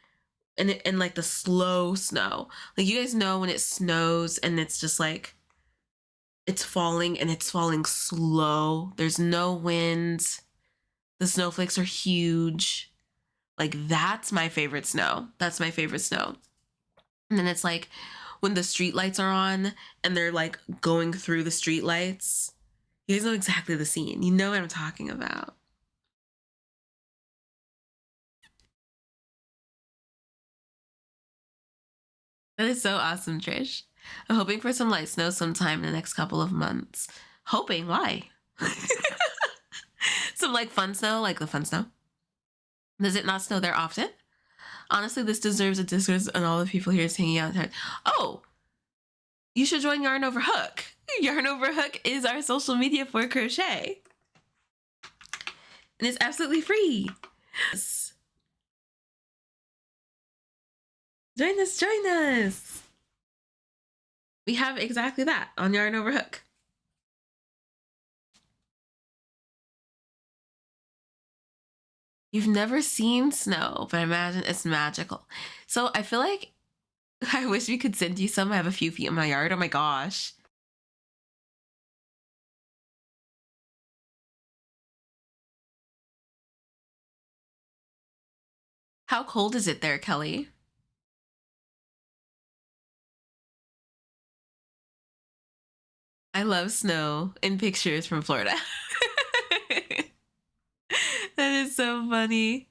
and like the slow snow, like you guys know when it snows and it's just like it's falling and it's falling slow, there's no wind, the snowflakes are huge, like that's my favorite snow. That's my favorite snow. And then it's like when the street lights are on and they're like going through the street lights, you guys know exactly the scene, you know what I'm talking about. That is so awesome, Trish. I'm hoping for some light snow sometime in the next couple of months. Hoping? Why? Some like fun snow, like the fun snow. Does it not snow there often? Honestly, this deserves a discourse on all the people here hanging out. Oh, you should join Yarn Over Hook. Yarn Over Hook is our social media for crochet. And it's absolutely free. Yes. Join us, join us. We have exactly that on Yarn Over Hook. You've never seen snow, but I imagine it's magical. So I feel like I wish we could send you some. I have a few feet in my yard. Oh my gosh. How cold is it there, Kelly? I love snow in pictures from Florida. That is so funny.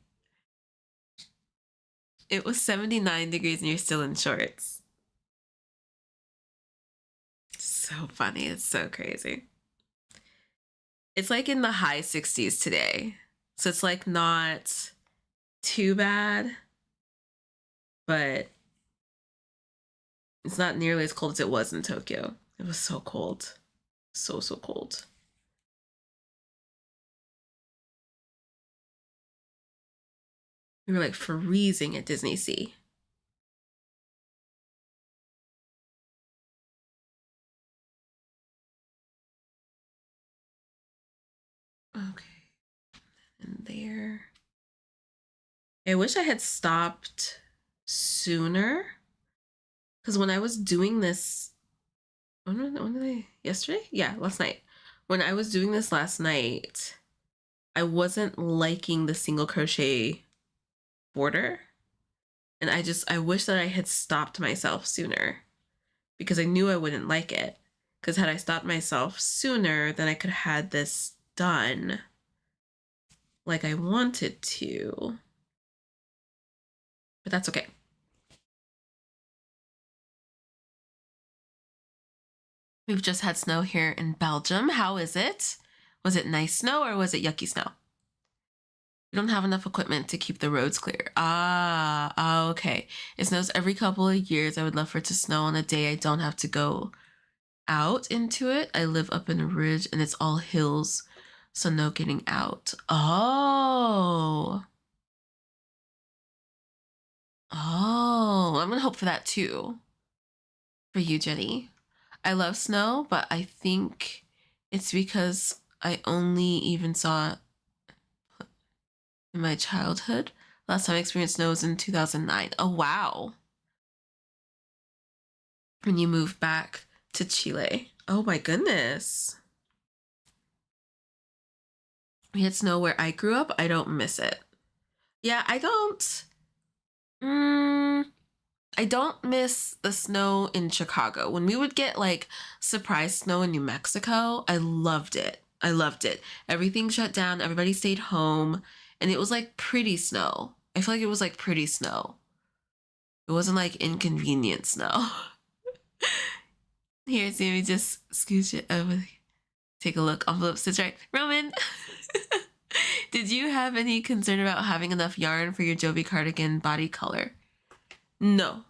It was 79 degrees and you're still in shorts. So funny. It's so crazy. It's like in the high 60s today. So it's like not too bad, but it's not nearly as cold as it was in Tokyo. It was so cold. So cold. We were like freezing at Disney Sea. Okay. And there. I wish I had stopped sooner. Because when I was doing this, when did I, yesterday? Yeah, last night. When I was doing this last night, I wasn't liking the single crochet border. And I wish that I had stopped myself sooner because I knew I wouldn't like it. Because had I stopped myself sooner, then I could have had this done like I wanted to. But that's okay. We've just had snow here in Belgium. How is it? Was it nice snow or was it yucky snow? We don't have enough equipment to keep the roads clear. Okay. It snows every couple of years. I would love for it to snow on a day I don't have to go out into it. I live up in a ridge and it's all hills, so no getting out. Oh, I'm gonna hope for that too. For you, Jenny. I love snow, but I think it's because I only even saw it in my childhood. Last time I experienced snow was in 2009. Oh, wow. When you moved back to Chile. Oh my goodness. We had snow where I grew up. I don't miss it. Yeah, I don't. I don't miss the snow in Chicago. When we would get like surprise snow in New Mexico, I loved it. I loved it. Everything shut down, everybody stayed home, and it was like pretty snow. I feel like it was like pretty snow. It wasn't like inconvenient snow. Here, see me just scooch it over. Take a look. Envelope sits right. Roman! Did you have any concern about having enough yarn for your Joby cardigan body color? No.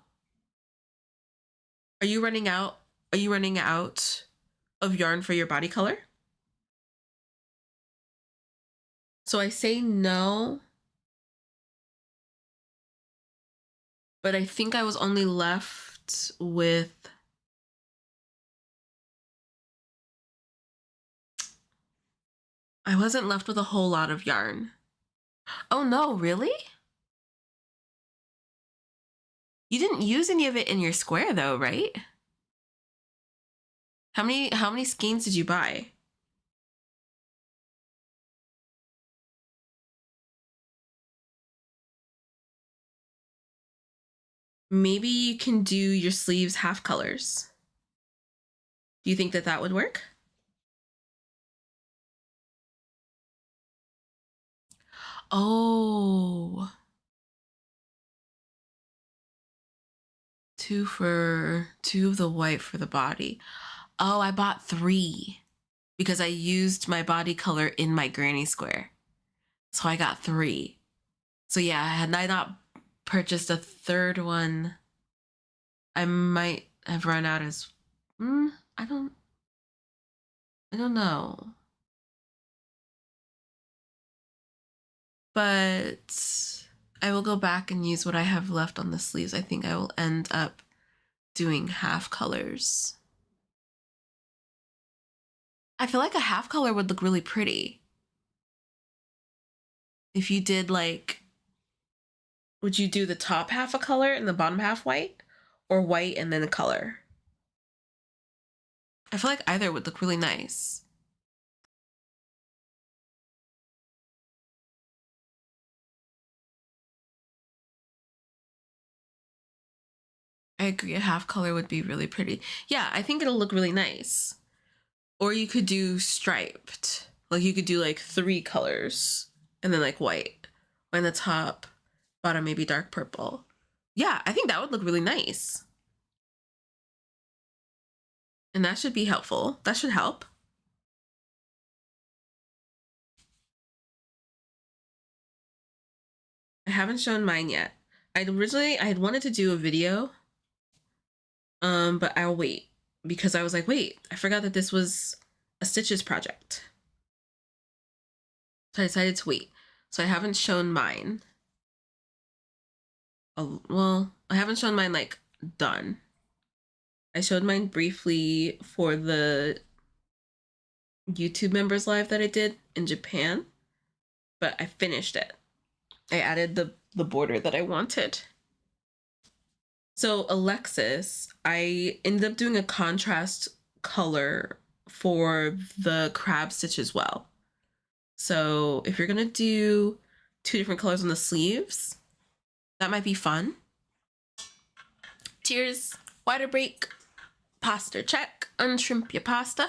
Are you running out? Are you running out of yarn for your body color? So I say no, but I think I was only left with I wasn't left with a whole lot of yarn. Oh no, really? You didn't use any of it in your square though, right? How many skeins did you buy? Maybe you can do your sleeves half colors. Do you think that that would work? Oh, two of the white for the body. Oh, I bought 3 because I used my body color in my granny square. So I got 3. So yeah, had I not purchased a third one, I might have run out as I don't know. But I will go back and use what I have left on the sleeves. I think I will end up doing half colors. I feel like a half color would look really pretty. If you did like, would you do the top half a color and the bottom half white? or white and then a color. I feel like either would look really nice. I agree, a half color would be really pretty. Yeah, I think it'll look really nice. Or you could do striped. Like you could do like 3 colors and then like white. On the top, bottom maybe dark purple. Yeah, I think that would look really nice. And that should be helpful. That should help. I haven't shown mine yet. I had wanted to do a video, but I'll wait because I was like, wait, I forgot that this was a stitches project. So I decided to wait. So I haven't shown mine. Well, I haven't shown mine like done. I showed mine briefly for the YouTube members live that I did in Japan, but I finished it. I added the border that I wanted. So Alexis, I ended up doing a contrast color for the crab stitch as well. So if you're gonna do 2 different colors on the sleeves, that might be fun. Cheers, water break, pasta check, unshrimp your pasta.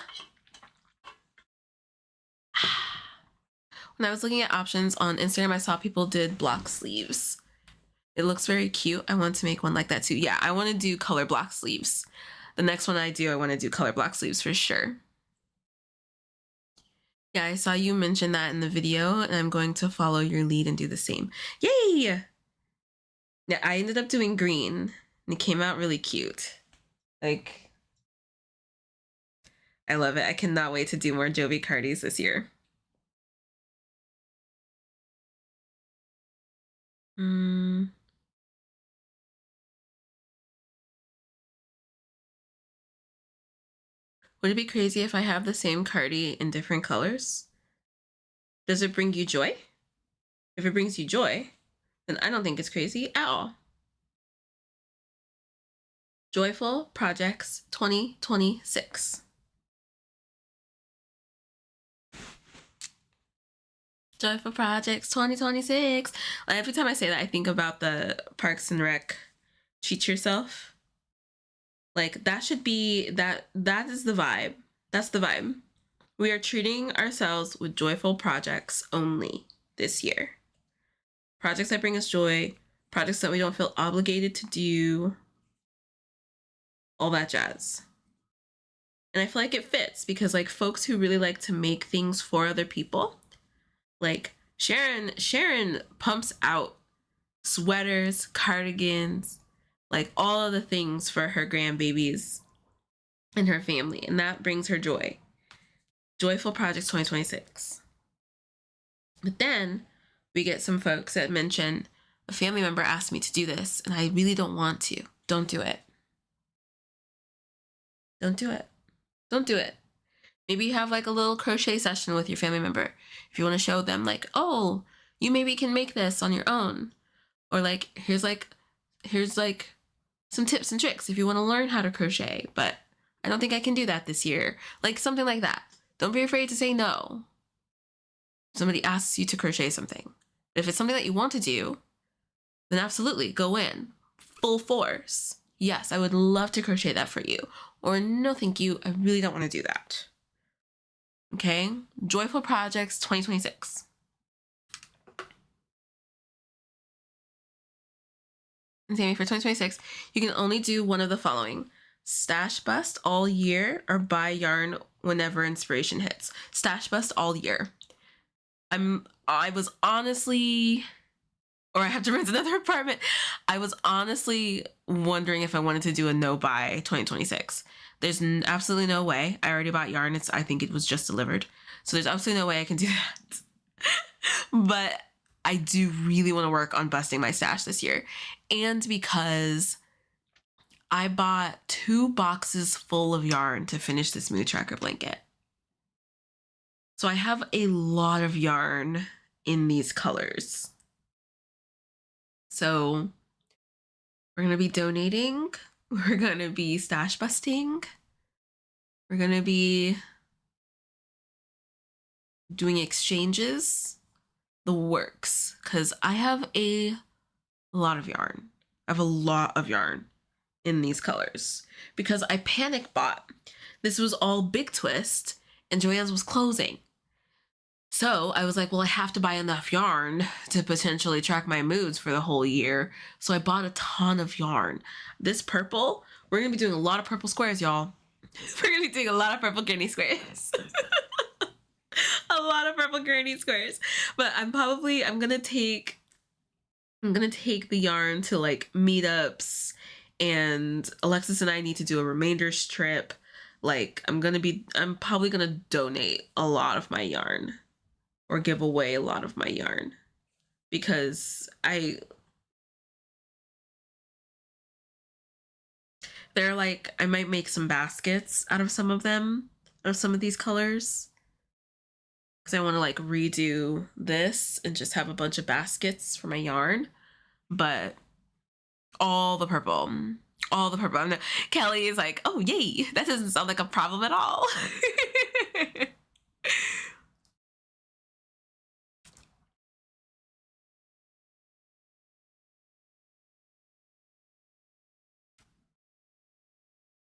When I was looking at options on Instagram, I saw people did block sleeves. It looks very cute. I want to make one like that too. Yeah, I want to do color block sleeves. The next one I do, I want to do color block sleeves for sure. Yeah, I saw you mention that in the video, and I'm going to follow your lead and do the same. Yay! Yeah, I ended up doing green, and it came out really cute. Like, I love it. I cannot wait to do more Jovi Cardis this year. Would it be crazy if I have the same cardie in different colors? Does it bring you joy? If it brings you joy, then I don't think it's crazy at all. Joyful Projects 2026. Joyful Projects 2026. Like, every time I say that, I think about the Parks and Rec Treat Yourself. Like, that should be, that is the vibe. That's the vibe. We are treating ourselves with joyful projects only this year. Projects that bring us joy, projects that we don't feel obligated to do, all that jazz. And I feel like it fits because like folks who really like to make things for other people, like Sharon pumps out sweaters, cardigans, like all of the things for her grandbabies and her family, and that brings her joy. Joyful Projects 2026. But then we get some folks that mention, a family member asked me to do this and I really don't want to. Don't do it. Don't do it. Don't do it. Maybe you have like a little crochet session with your family member. If you want to show them like, oh, you maybe can make this on your own. Or like, here's like some tips and tricks if you want to learn how to crochet, but I don't think I can do that this year. Like something like that. Don't be afraid to say no. Somebody asks you to crochet something. If it's something that you want to do, then absolutely go in full force. Yes, I would love to crochet that for you. Or no, thank you. I really don't want to do that. Okay? Joyful Projects 2026. And Sammy, for 2026, you can only do one of the following: stash bust all year or buy yarn whenever inspiration hits. Stash bust all year. I was honestly, or I have to rent another apartment. I was honestly wondering if I wanted to do a no buy 2026. There's absolutely no way. I already bought yarn. I think it was just delivered. So there's absolutely no way I can do that. But I do really want to work on busting my stash this year. And because I bought 2 boxes full of yarn to finish this mood tracker blanket. So I have a lot of yarn in these colors. So we're going to be donating we're gonna be stash busting. We're gonna be doing exchanges, the works, because I have a lot of yarn. I have a lot of yarn in these colors because I panic bought. This was all Big Twist and Joann's was closing. So I was like, well, I have to buy enough yarn to potentially track my moods for the whole year. So I bought a ton of yarn. This purple, we're going to be doing a lot of purple squares, y'all. We're going to be doing a lot of purple granny squares. A lot of purple granny squares. But I'm going to take the yarn to like meetups, and Alexis and I need to do a remainders trip. Like I'm probably going to donate a lot of my yarn or give away a lot of my yarn because they're like, I might make some baskets out of some of them, out of some of these colors. Because I want to like redo this and just have a bunch of baskets for my yarn. But all the purple. Kelly is like, oh, yay. That doesn't sound like a problem at all.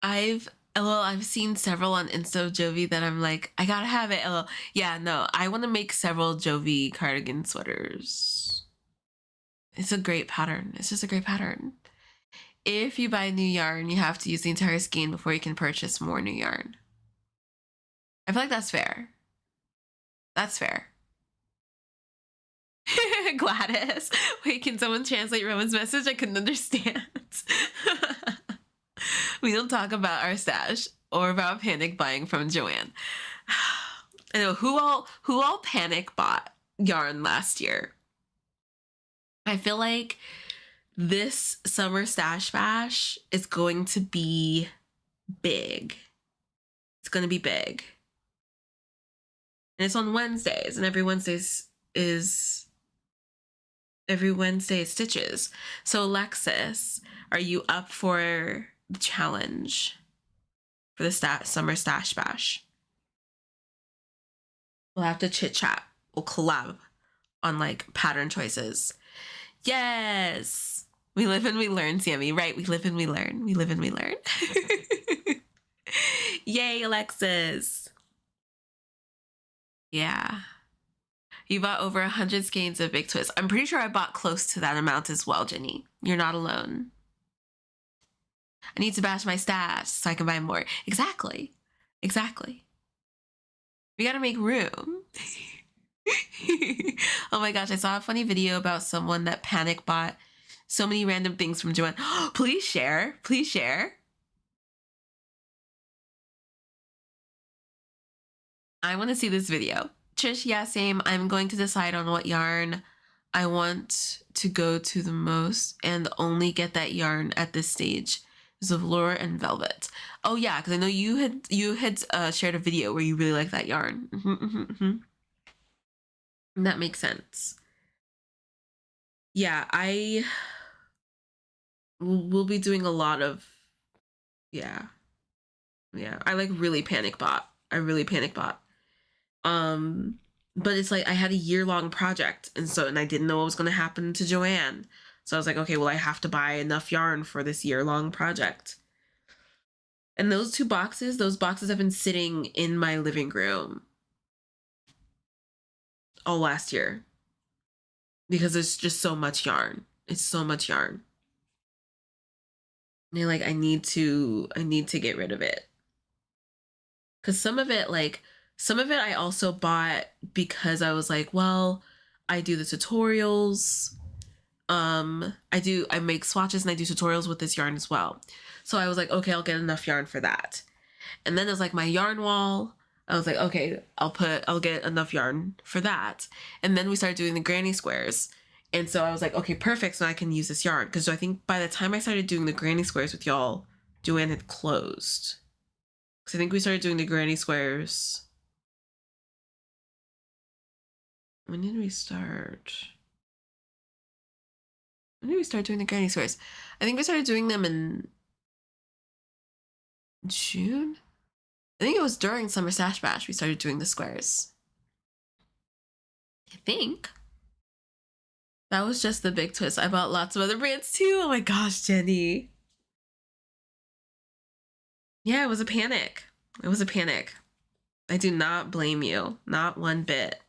I've seen several on Insta of Jovi that I'm like, I gotta have it. Yeah, no, I want to make several Jovi cardigan sweaters. It's a great pattern. It's just a great pattern. If you buy new yarn, you have to use the entire skein before you can purchase more new yarn. I feel like that's fair. That's fair. Gladys. Wait, can someone translate Roman's message? I couldn't understand. We don't talk about our stash or about panic buying from Joanne. I know who all panic bought yarn last year. I feel like this summer stash bash is going to be big. It's going to be big. And it's on Wednesdays, and every Wednesday is stitches. So Alexis, are you up for the challenge for the summer stash bash? We'll have to chit chat. We'll collab on like pattern choices. Yes. We live and we learn, Sammy. Right? We live and we learn. We live and we learn. Yay, Alexis. Yeah. You bought over 100 skeins of Big Twist. I'm pretty sure I bought close to that amount as well, Jenny. You're not alone. I need to bash my stash so I can buy more. Exactly. We gotta make room. Oh my gosh, I saw a funny video about someone that panic bought so many random things from Joanne. Please share. I want to see this video. Trish, yeah, same. I'm going to decide on what yarn I want to go to the most and only get that yarn at this stage is of Velour and Velvet. Oh yeah, because I know you had shared a video where you really like that yarn. That makes sense. Yeah, I will be doing a lot of, yeah. I like really panic bought. But it's like I had a year-long project, and I didn't know what was going to happen to Joanne. So I was like, okay, well, I have to buy enough yarn for this year-long project. And those boxes have been sitting in my living room all last year because there's just so much yarn. It's so much yarn. And like I need to get rid of it. Cuz some of it I also bought because I was like, well, I do the tutorials. I make swatches and I do tutorials with this yarn as well. So I was like, okay, I'll get enough yarn for that. And then there's like my yarn wall. I was like, okay, I'll get enough yarn for that. And then we started doing the granny squares. And so I was like, okay, perfect. So I can use this yarn. Because I think by the time I started doing the granny squares with y'all, Joanne had closed. Because I think we started doing the granny squares. When did we start? When did we start doing the granny squares? I think we started doing them in June? I think it was during Summer Stash Bash we started doing the squares. I think. That was just the big twist. I bought lots of other brands too. Oh my gosh, Jenny. Yeah, it was a panic. It was a panic. I do not blame you. Not one bit.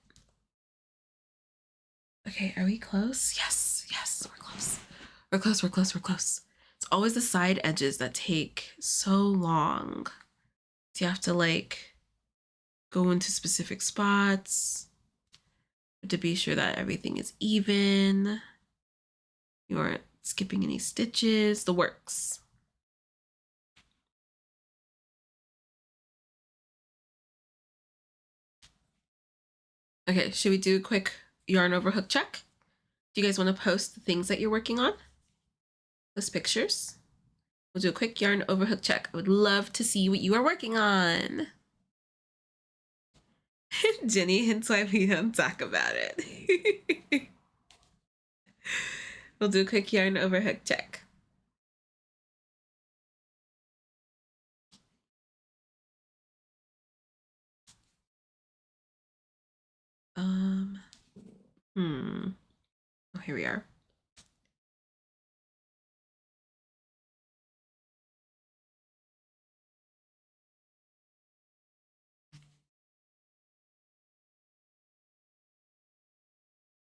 Okay, are we close? Yes, yes, we're close. We're close, we're close, we're close. It's always the side edges that take so long. So you have to like go into specific spots to be sure that everything is even. You aren't skipping any stitches, the works. Okay, should we do a quick yarn over hook check? Do you guys want to post the things that you're working on? Those pictures? We'll do a quick yarn over hook check. I would love to see what you are working on. Jenny hints why we don't talk about it. We'll do a quick yarn over hook check. Oh, here we are.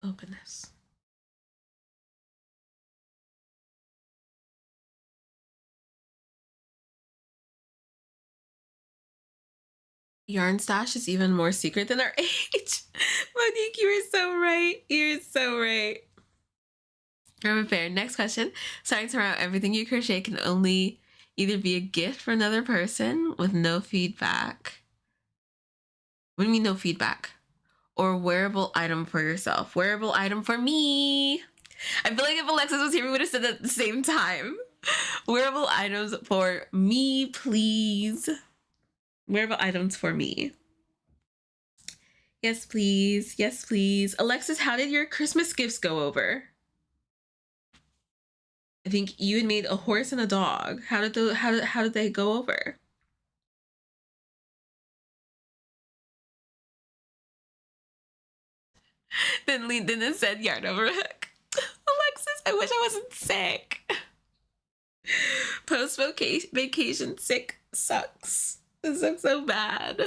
Oh, goodness. Yarn stash is even more secret than our age. Monique, you are so right. You're so right. Urban Fair. Next question. Starting to round everything you crochet can only either be a gift for another person with no feedback. What do you mean no feedback? Or wearable item for yourself. Wearable item for me. I feel like if Alexis was here, we would have said that at the same time. Wearable items for me, please. Wearable items for me. Yes, please. Yes, please. Alexis, how did your Christmas gifts go over? I think you had made a horse and a dog. How did they go over? Then leaned in and said yarn over hook. Alexis, I wish I wasn't sick. Post vacation sick sucks. It sucks so bad.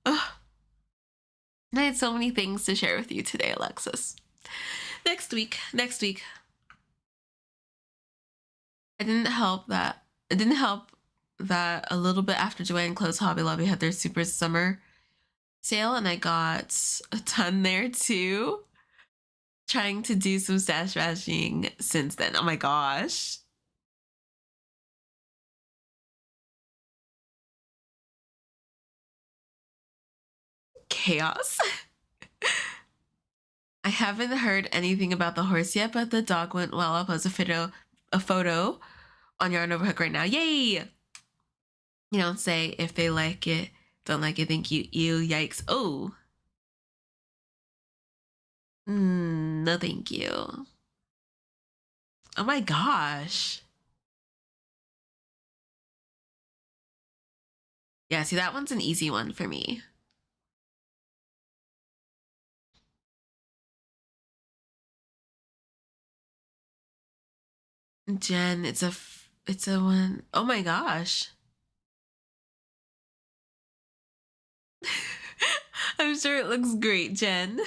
Ugh. I had so many things to share with you today, Alexis. Next week. It didn't help that a little bit after Joanne closed Hobby Lobby had their super summer sale, and I got a ton there too. Trying to do some stash bashing since then. Oh my gosh. Chaos. I haven't heard anything about the horse yet, but the dog went well. I'll post a photo on Yarn Over Hook right now. Yay! You don't say if they like it, don't like it, thank you, ew, yikes. Oh. No, thank you. Oh my gosh. Yeah, see, that one's an easy one for me. Jen, it's a one. Oh my gosh. I'm sure it looks great, Jen.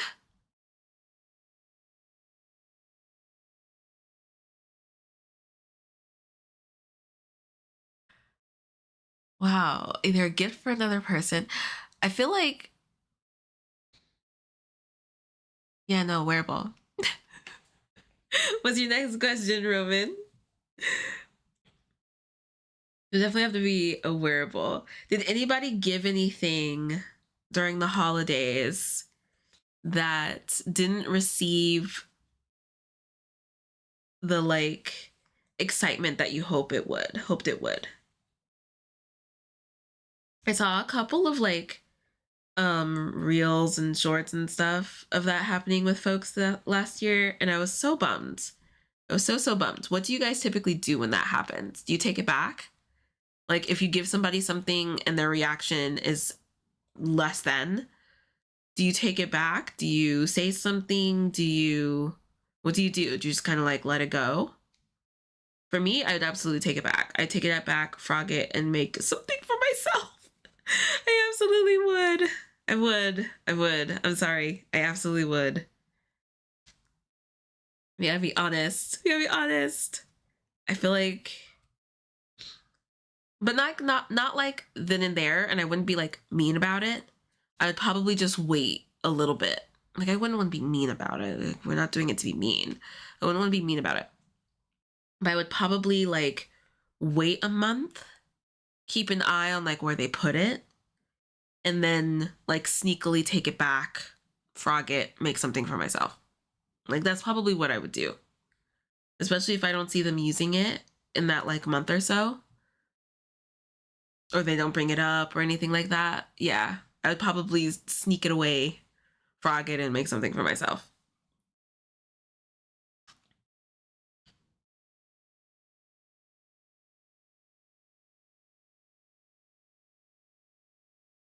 Wow, either a gift for another person. I feel like, yeah, no, wearable. What's your next question, Roman? You definitely have to be a wearable. Did anybody give anything during the holidays that didn't receive the like excitement that you hoped it would? I saw a couple of like reels and shorts and stuff of that happening with folks that last year, and I was so bummed. I was so bummed. What do you guys typically do when that happens? Do you take it back? Like if you give somebody something and their reaction is less than, do you take it back? Do you say something? What do? Do you just kind of like let it go? For me, I'd absolutely take it back. I'd take it back, frog it, and make something for myself. I absolutely would. I would. I'm sorry. I absolutely would. We gotta be honest. We gotta be honest. I feel like, but not like then and there, and I wouldn't be like mean about it. I would probably just wait a little bit. Like I wouldn't want to be mean about it. Like, we're not doing it to be mean. I wouldn't want to be mean about it. But I would probably like wait a month, keep an eye on like where they put it, and then like sneakily take it back, frog it, make something for myself. Like that's probably what I would do. Especially if I don't see them using it in that like month or so, or they don't bring it up or anything like that. Yeah, I would probably sneak it away, frog it, and make something for myself.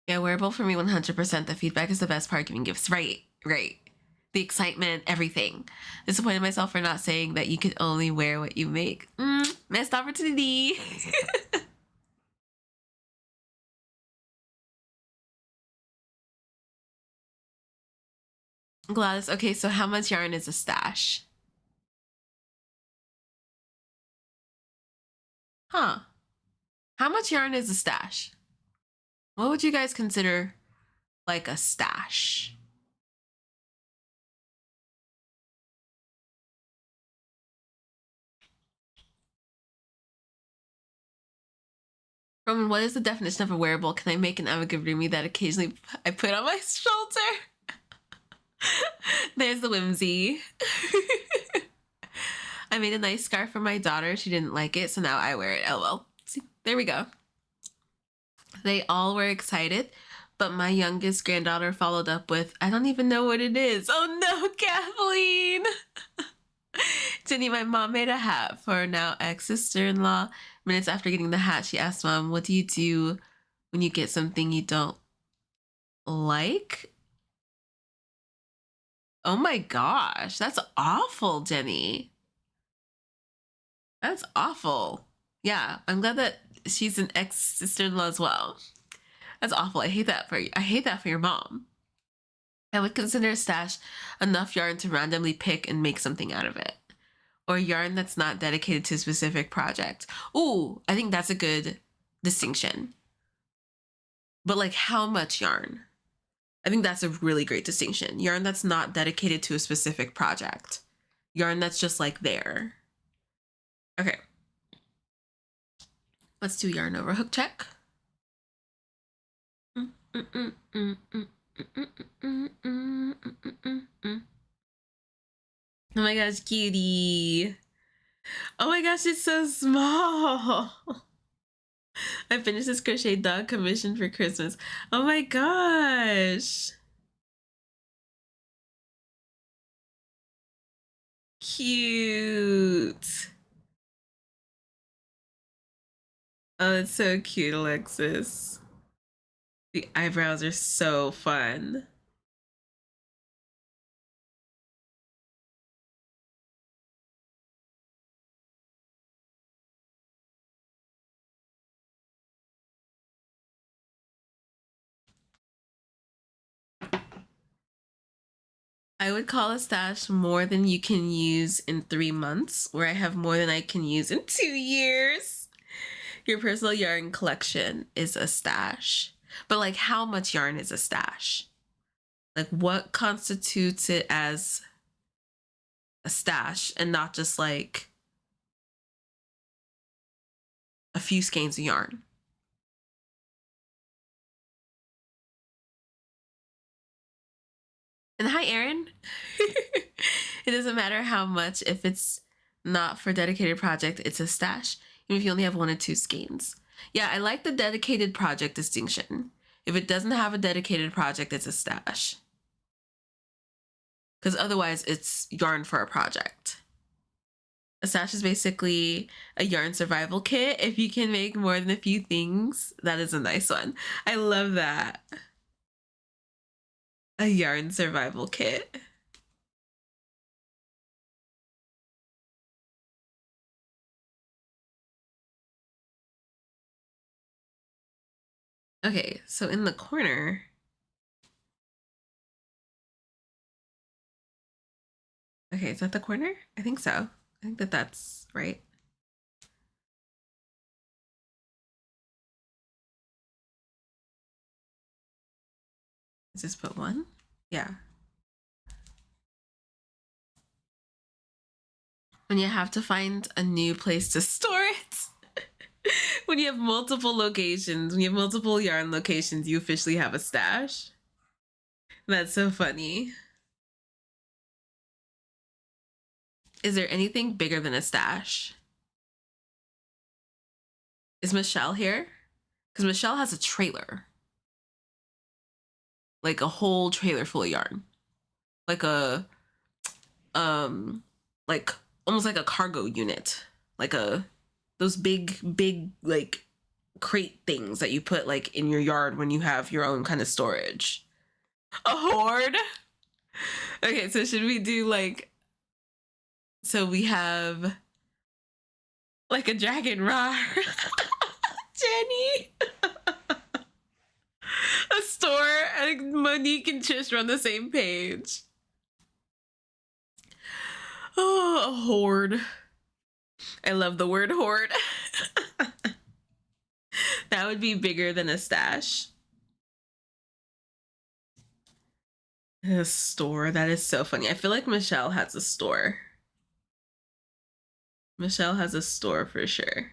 Yeah, wearable for me 100%. The feedback is the best part, giving gifts. Right, right. The excitement, everything. Disappointed myself for not saying that you could only wear what you make. Missed opportunity. Gladys, okay, so how much yarn is a stash? Huh. How much yarn is a stash? What would you guys consider like a stash? Roman, what is the definition of a wearable? Can I make an amigurumi that occasionally I put on my shoulder? There's the whimsy. I made a nice scarf for my daughter. She didn't like it, so now I wear it. Oh well. See, there we go. They all were excited, but my youngest granddaughter followed up with, I don't even know what it is. Oh no, Kathleen! Jenny, my mom made a hat for her now ex-sister-in-law. Minutes after getting the hat, she asked Mom, what do you do when you get something you don't like? Oh my gosh, that's awful, Jenny. That's awful. Yeah, I'm glad that she's an ex-sister-in-law as well. That's awful. I hate that for you. I hate that for your mom. I would consider a stash enough yarn to randomly pick and make something out of it. Or yarn that's not dedicated to a specific project. Ooh, I think that's a good distinction. But like how much yarn? I think that's a really great distinction. Yarn that's not dedicated to a specific project. Yarn that's just like there. Okay. Let's do yarn over hook check. Oh my gosh, cutie. Oh my gosh, it's so small. I finished this crochet dog commission for Christmas. Oh my gosh. Cute. Oh, it's so cute, Alexis. The eyebrows are so fun. I would call a stash more than you can use in 3 months, where I have more than I can use in 2 years. Your personal yarn collection is a stash. But like how much yarn is a stash? Like what constitutes it as a stash and not just like a few skeins of yarn? And hi, Erin. It doesn't matter how much if it's not for dedicated project, it's a stash, even if you only have 1 or 2 skeins. Yeah, I like the dedicated project distinction. If it doesn't have a dedicated project, it's a stash. Because otherwise, it's yarn for a project. A stash is basically a yarn survival kit. If you can make more than a few things, that is a nice one. I love that. A yarn survival kit. Okay, so in the corner, okay, is that the corner? I think so. I think that that's right. Let's just put one. Yeah. When you have to find a new place to store it. When you have multiple locations, when you have multiple yarn locations, you officially have a stash. That's so funny. Is there anything bigger than a stash? Is Michelle here? Because Michelle has a trailer. Like a whole trailer full of yarn. Like a like almost like a cargo unit. Like those big like crate things that you put like in your yard when you have your own kind of storage. A hoard? Okay, so should we do like, so we have like a dragon roar. Jenny. A store, and Monique and Trish are on the same page. Oh, a hoard. I love the word hoard. That would be bigger than a stash. A store, that is so funny. I feel like Michelle has a store. Michelle has a store for sure.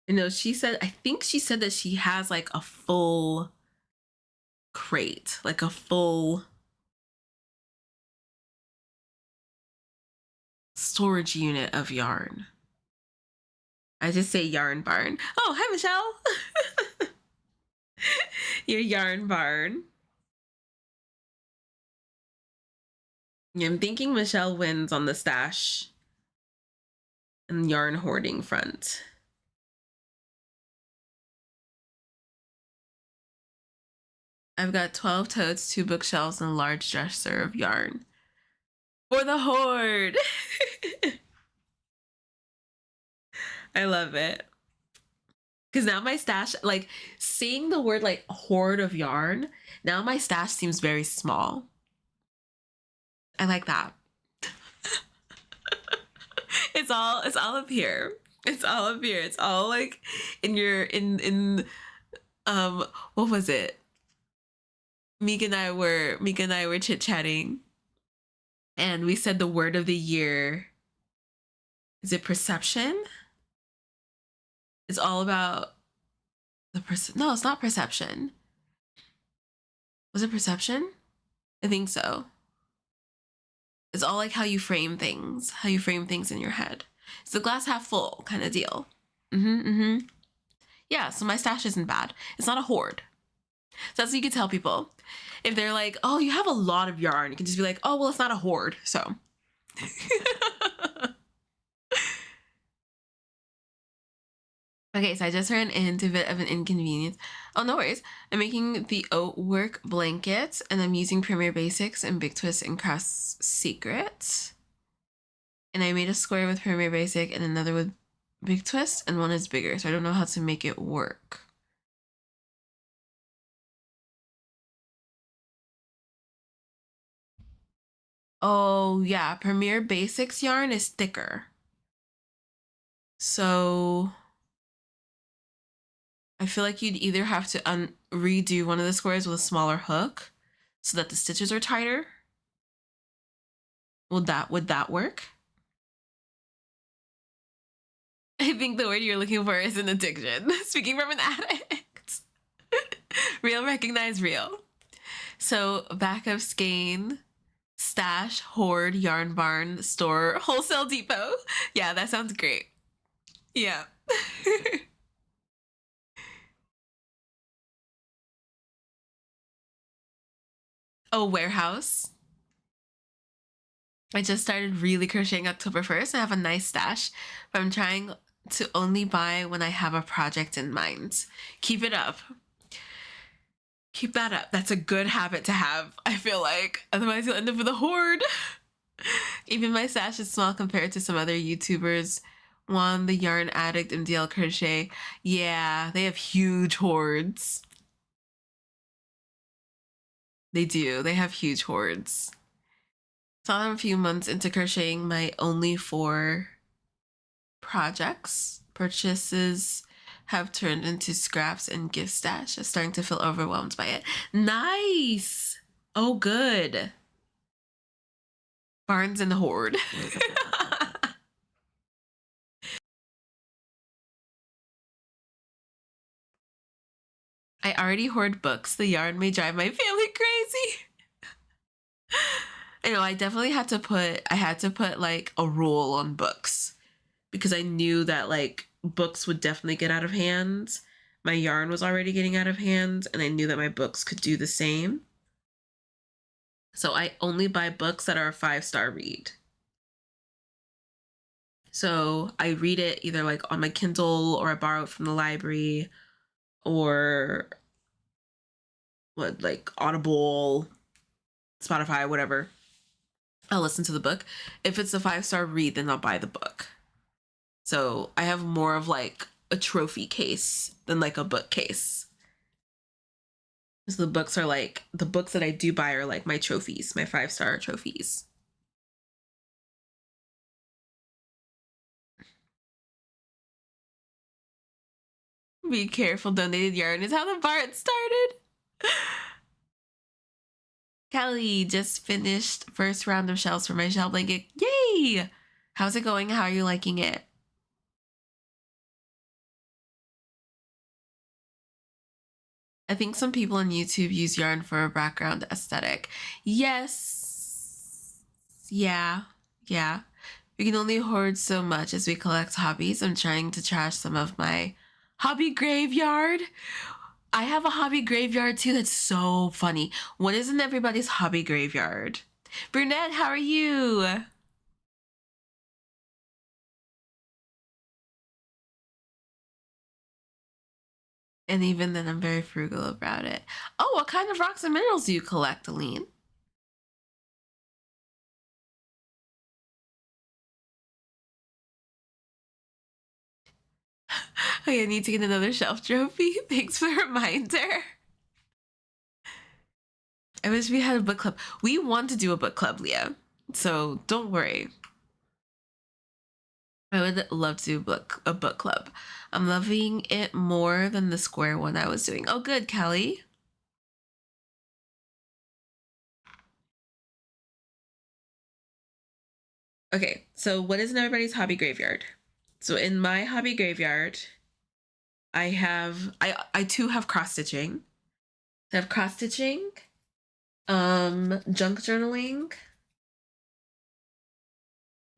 You know, she said, I think she said that she has like a full crate, like a full storage unit of yarn. I just say yarn barn. Oh, hi, Michelle. Your yarn barn. Yeah, I'm thinking Michelle wins on the stash and yarn hoarding front. I've got 12 totes, 2 bookshelves, and a large dresser of yarn. For the hoard! I love it. Because now my stash, like seeing the word like hoard of yarn, now my stash seems very small. I like that. It's all up here. It's all up here. It's all like in your in what was it? Meek and I were chit-chatting, and we said the word of the year. Is it perception? It's all about the no, it's not perception. Was it perception? I think so. It's all like how you frame things in your head. It's the glass half full kind of deal. Yeah, so my stash isn't bad. It's not a hoard. So that's what you can tell people. If they're like, oh, you have a lot of yarn, you can just be like, oh, well, it's not a hoard, so. Okay, so I just ran into a bit of an inconvenience. Oh, no worries. I'm making the oat work blanket, and I'm using Premier Basics and Big Twist and Crafts Secret. And I made a square with Premier Basic and another with Big Twist, and one is bigger, so I don't know how to make it work. Oh, yeah, Premier Basics yarn is thicker. So I feel like you'd either have to redo one of the squares with a smaller hook so that the stitches are tighter. Would that work? I think the word you're looking for is an addiction. Speaking from an addict. Real recognize real. So backup skein, stash, hoard, yarn barn, store, wholesale depot. Yeah, that sounds great. Yeah. Oh, warehouse. I just started really crocheting October 1st. I have a nice stash, but I'm trying to only buy when I have a project in mind. Keep it up. Keep that up. That's a good habit to have, I feel like. Otherwise, you'll end up with a hoard. Even my stash is small compared to some other YouTubers. One, the Yarn Addict and DL Crochet. Yeah, they have huge hoards. They do. They have huge hoards. So I'm a few months into crocheting my only 4 projects. Purchases have turned into scraps and gift stash. I'm starting to feel overwhelmed by it. Nice! Oh, good. Barnes and Hoard. I already hoard books. The yarn may drive my family crazy. I know, I definitely had to put like a rule on books because I knew that like books would definitely get out of hand. My yarn was already getting out of hand and I knew that my books could do the same. So I only buy books that are a 5-star read. So I read it either like on my Kindle or I borrow it from the library or like Audible, Spotify, whatever. I'll listen to the book. If it's a 5-star read, then I'll buy the book. So I have more of like a trophy case than like a bookcase. So the books that I do buy are like my trophies, my 5-star trophies. Be careful, donated yarn is how the Bart started. Kelly just finished first round of shells for my shell blanket. Yay! How's it going? How are you liking it? I think some people on YouTube use yarn for a background aesthetic. Yes. Yeah. We can only hoard so much as we collect hobbies. I'm trying to trash some of my hobby graveyard. I have a hobby graveyard too. That's so funny. What is in everybody's hobby graveyard? Brunette, how are you? And even then, I'm very frugal about it. Oh, what kind of rocks and minerals do you collect, Aline? Okay, I need to get another shelf trophy. Thanks for the reminder. I wish we had a book club. We want to do a book club, Leah. So don't worry. I would love to do a book club. I'm loving it more than the square one I was doing. Oh, good, Kelly. Okay, so what is in everybody's hobby graveyard? So in my hobby graveyard, I too have cross stitching. I have cross stitching, junk journaling,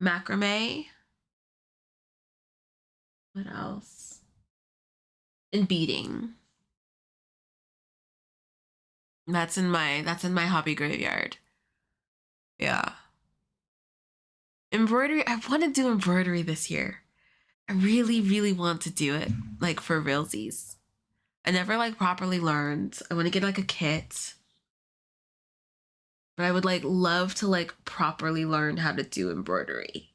macrame. What else? And beading. That's in my hobby graveyard. Yeah. Embroidery. I want to do embroidery this year. I really, really want to do it, like for realsies. I never like properly learned. I want to get like a kit. But I would like love to like properly learn how to do embroidery.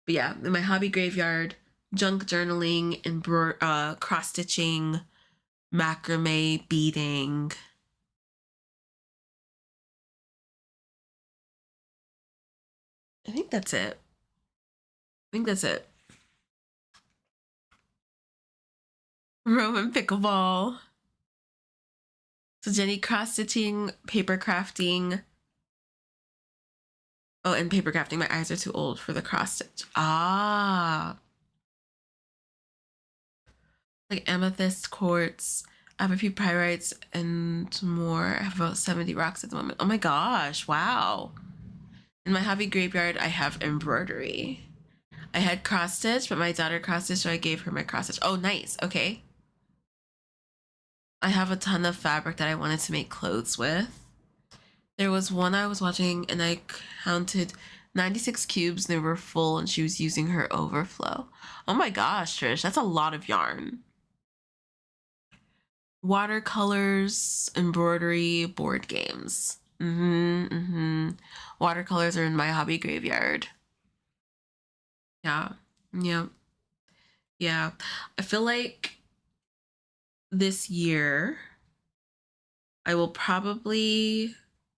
But yeah, in my hobby graveyard, junk journaling, cross stitching, macrame, beading. I think that's it. Roman pickleball. So Jenny, cross stitching, paper crafting. Oh, and paper crafting. My eyes are too old for the cross stitch. Ah. Like amethyst quartz. I have a few pyrites and more. I have about 70 rocks at the moment. Oh my gosh, wow. In my hobby graveyard, I have embroidery. I had cross stitch, but my daughter cross stitched, so I gave her my cross stitch. Oh, nice. Okay. I have a ton of fabric that I wanted to make clothes with. There was one I was watching and I counted 96 cubes, they were full and she was using her overflow. Oh my gosh, Trish, that's a lot of yarn. Watercolors, embroidery, board games. Watercolors are in my hobby graveyard. Yeah. Yeah. I feel like this year I will probably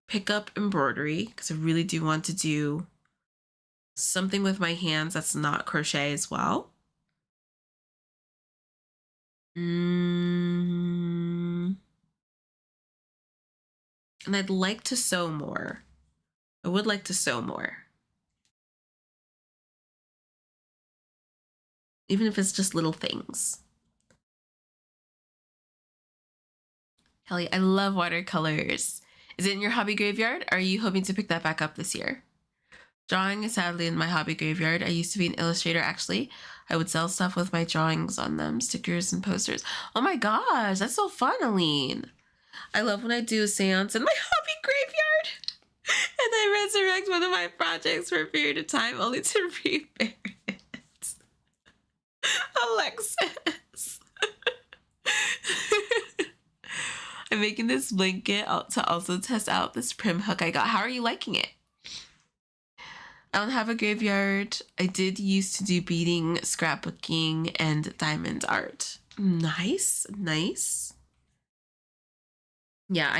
pick up embroidery because I really do want to do something with my hands that's not crochet as well. And I'd like to sew more. I would like to sew more. Even if it's just little things. Kelly, I love watercolors. Is it in your hobby graveyard? Are you hoping to pick that back up this year? Drawing is sadly in my hobby graveyard. I used to be an illustrator, actually. I would sell stuff with my drawings on them, stickers and posters. Oh my gosh, that's so fun, Aline. I love when I do a seance in my hobby graveyard. And I resurrect one of my projects for a period of time only to rebury it. Alexis. I'm making this blanket to also test out this prim hook I got. How are you liking it? I don't have a graveyard. I did used to do beading, scrapbooking, and diamond art. Nice. Yeah,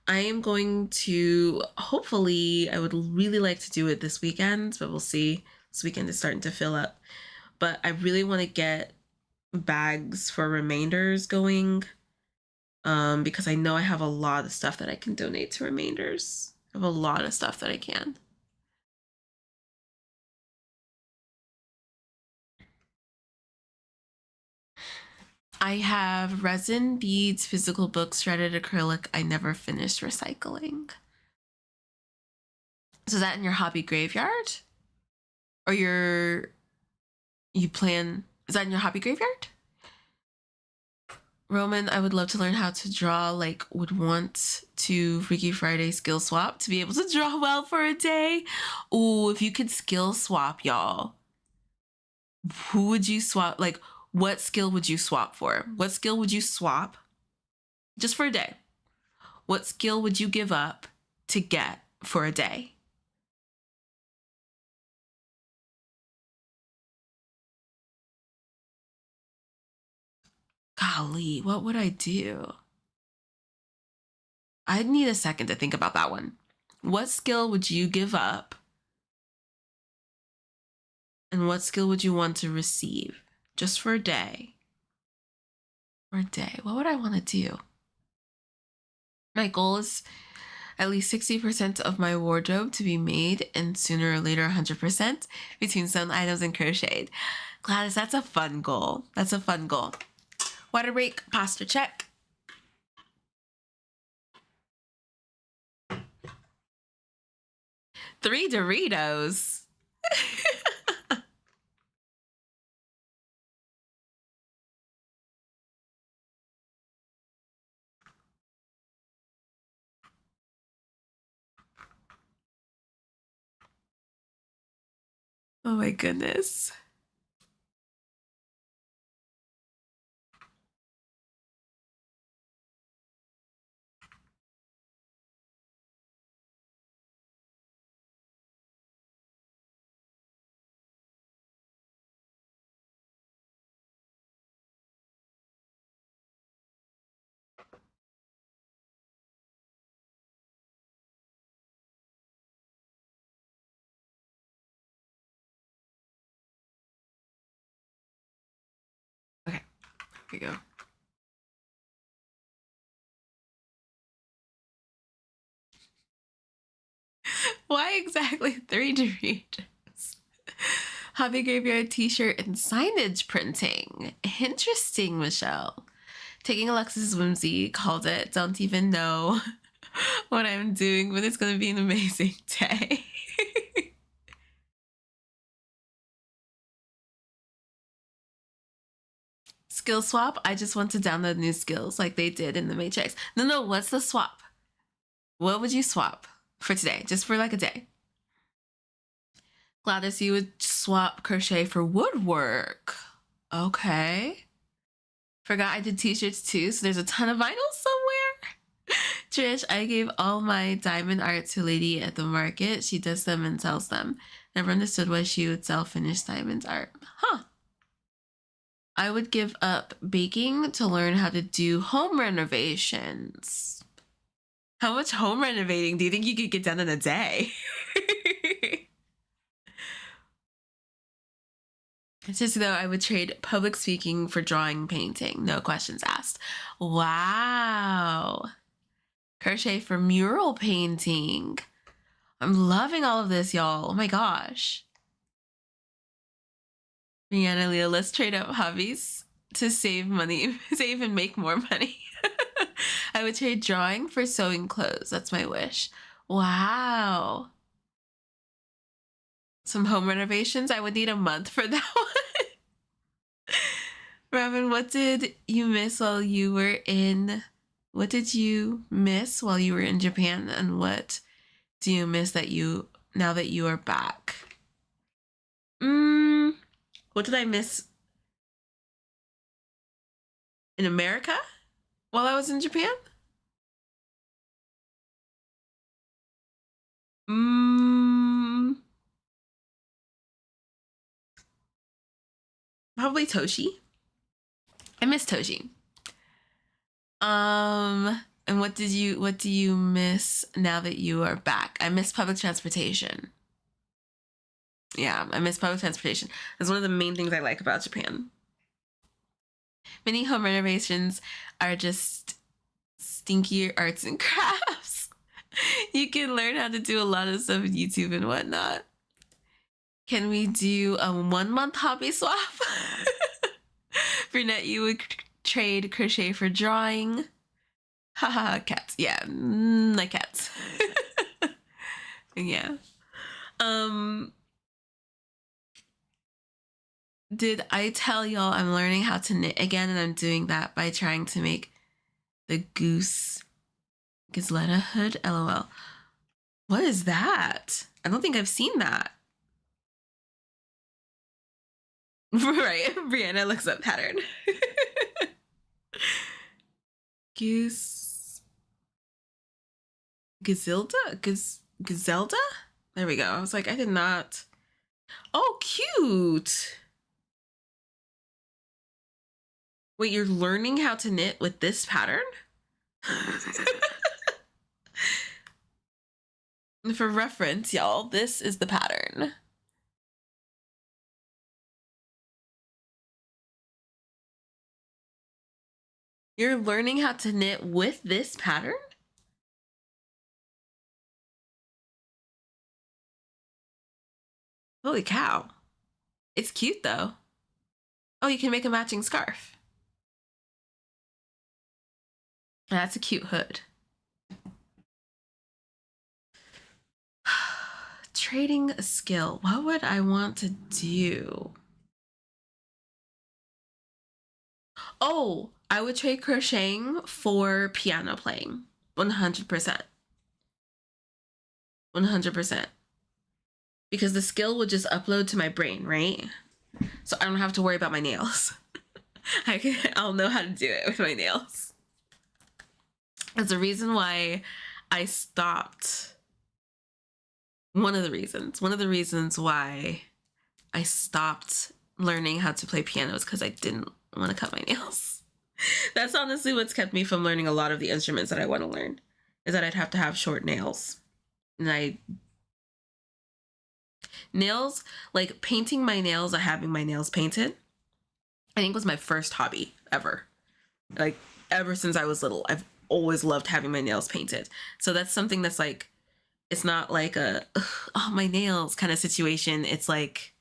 I am going to, hopefully, I would really like to do it this weekend, but we'll see. This weekend is starting to fill up. But I really want to get bags for remainders going because I know I have a lot of stuff that I can donate to remainders. I have a lot of stuff that I can. I have resin, beads, physical books, shredded acrylic. I never finished recycling. So is that in your hobby graveyard? Or is that in your hobby graveyard? Roman, I would love to learn how to draw, would want to Freaky Friday skill swap to be able to draw well for a day. Ooh, if you could skill swap, y'all. Who would you swap? What skill would you swap for? What skill would you swap just for a day? What skill would you give up to get for a day? Golly, what would I do? I'd need a second to think about that one. What skill would you give up? And what skill would you want to receive just for a day? For a day, what would I want to do? My goal is at least 60% of my wardrobe to be made and sooner or later 100% between sewn items and crocheted. Gladys, that's a fun goal. Water break, pasta check. Three Doritos. Oh my goodness. Okay, here we go. Why exactly 3 Doritos? Hobby Graveyard t-shirt and signage printing. Interesting, Michelle. Taking Alexis's whimsy, called it. Don't even know what I'm doing, but it's gonna be an amazing day. Skill swap? I just want to download new skills like they did in the Matrix. No, what's the swap? What would you swap for today? Just for a day? Gladys, you would swap crochet for woodwork. Okay. Forgot I did t-shirts too, so there's a ton of vinyl somewhere. Trish, I gave all my diamond art to a lady at the market. She does them and sells them. Never understood why she would sell finished diamond art. Huh. I would give up baking to learn how to do home renovations. How much home renovating do you think you could get done in a day? It's just though I would trade public speaking for drawing and painting. No questions asked. Wow. Crochet for mural painting. I'm loving all of this, y'all. Oh my gosh. Rihanna Leo, let's trade up hobbies to save money, save and make more money. I would trade drawing for sewing clothes. That's my wish. Wow. Some home renovations. I would need a month for that one. Robin, what did you miss while you were in? What did you miss while you were in Japan, and what do you miss that you now that you are back? What did I miss in America while I was in Japan? Probably Toshi. I miss Toshi. And what do you miss now that you are back? I miss public transportation. Yeah, I miss public transportation. That's one of the main things I like about Japan. Many home renovations are just stinkier arts and crafts. You can learn how to do a lot of stuff with YouTube and whatnot. Can we do a 1 month hobby swap? Brunette, you would trade crochet for drawing. Haha, cats. Yeah, like cats. Yeah. Did I tell y'all I'm learning how to knit again, and I'm doing that by trying to make the goose Gisletta hood? LOL. What is that? I don't think I've seen that. Right, Brianna looks up pattern. Gazelda? There we go. I was like, I did not. Oh, cute. Wait, you're learning how to knit with this pattern? For reference, y'all, this is the pattern. You're learning how to knit with this pattern? Holy cow. It's cute though. Oh, you can make a matching scarf. That's a cute hood. Trading a skill. What would I want to do? Oh, I would trade crocheting for piano playing. 100%. 100%. Because the skill would just upload to my brain, right? So I don't have to worry about my nails. I'll know how to do it with my nails. That's the reason why I stopped. One of the reasons why I stopped learning how to play piano is because I didn't want to cut my nails. That's honestly what's kept me from learning a lot of the instruments that I want to learn, is that I'd have to have short nails. And nails, like painting my nails or having my nails painted, I think was my first hobby ever. Like ever since I was little, I've always loved having my nails painted. So that's something that's like, it's not like a, oh, my nails kind of situation. It's like,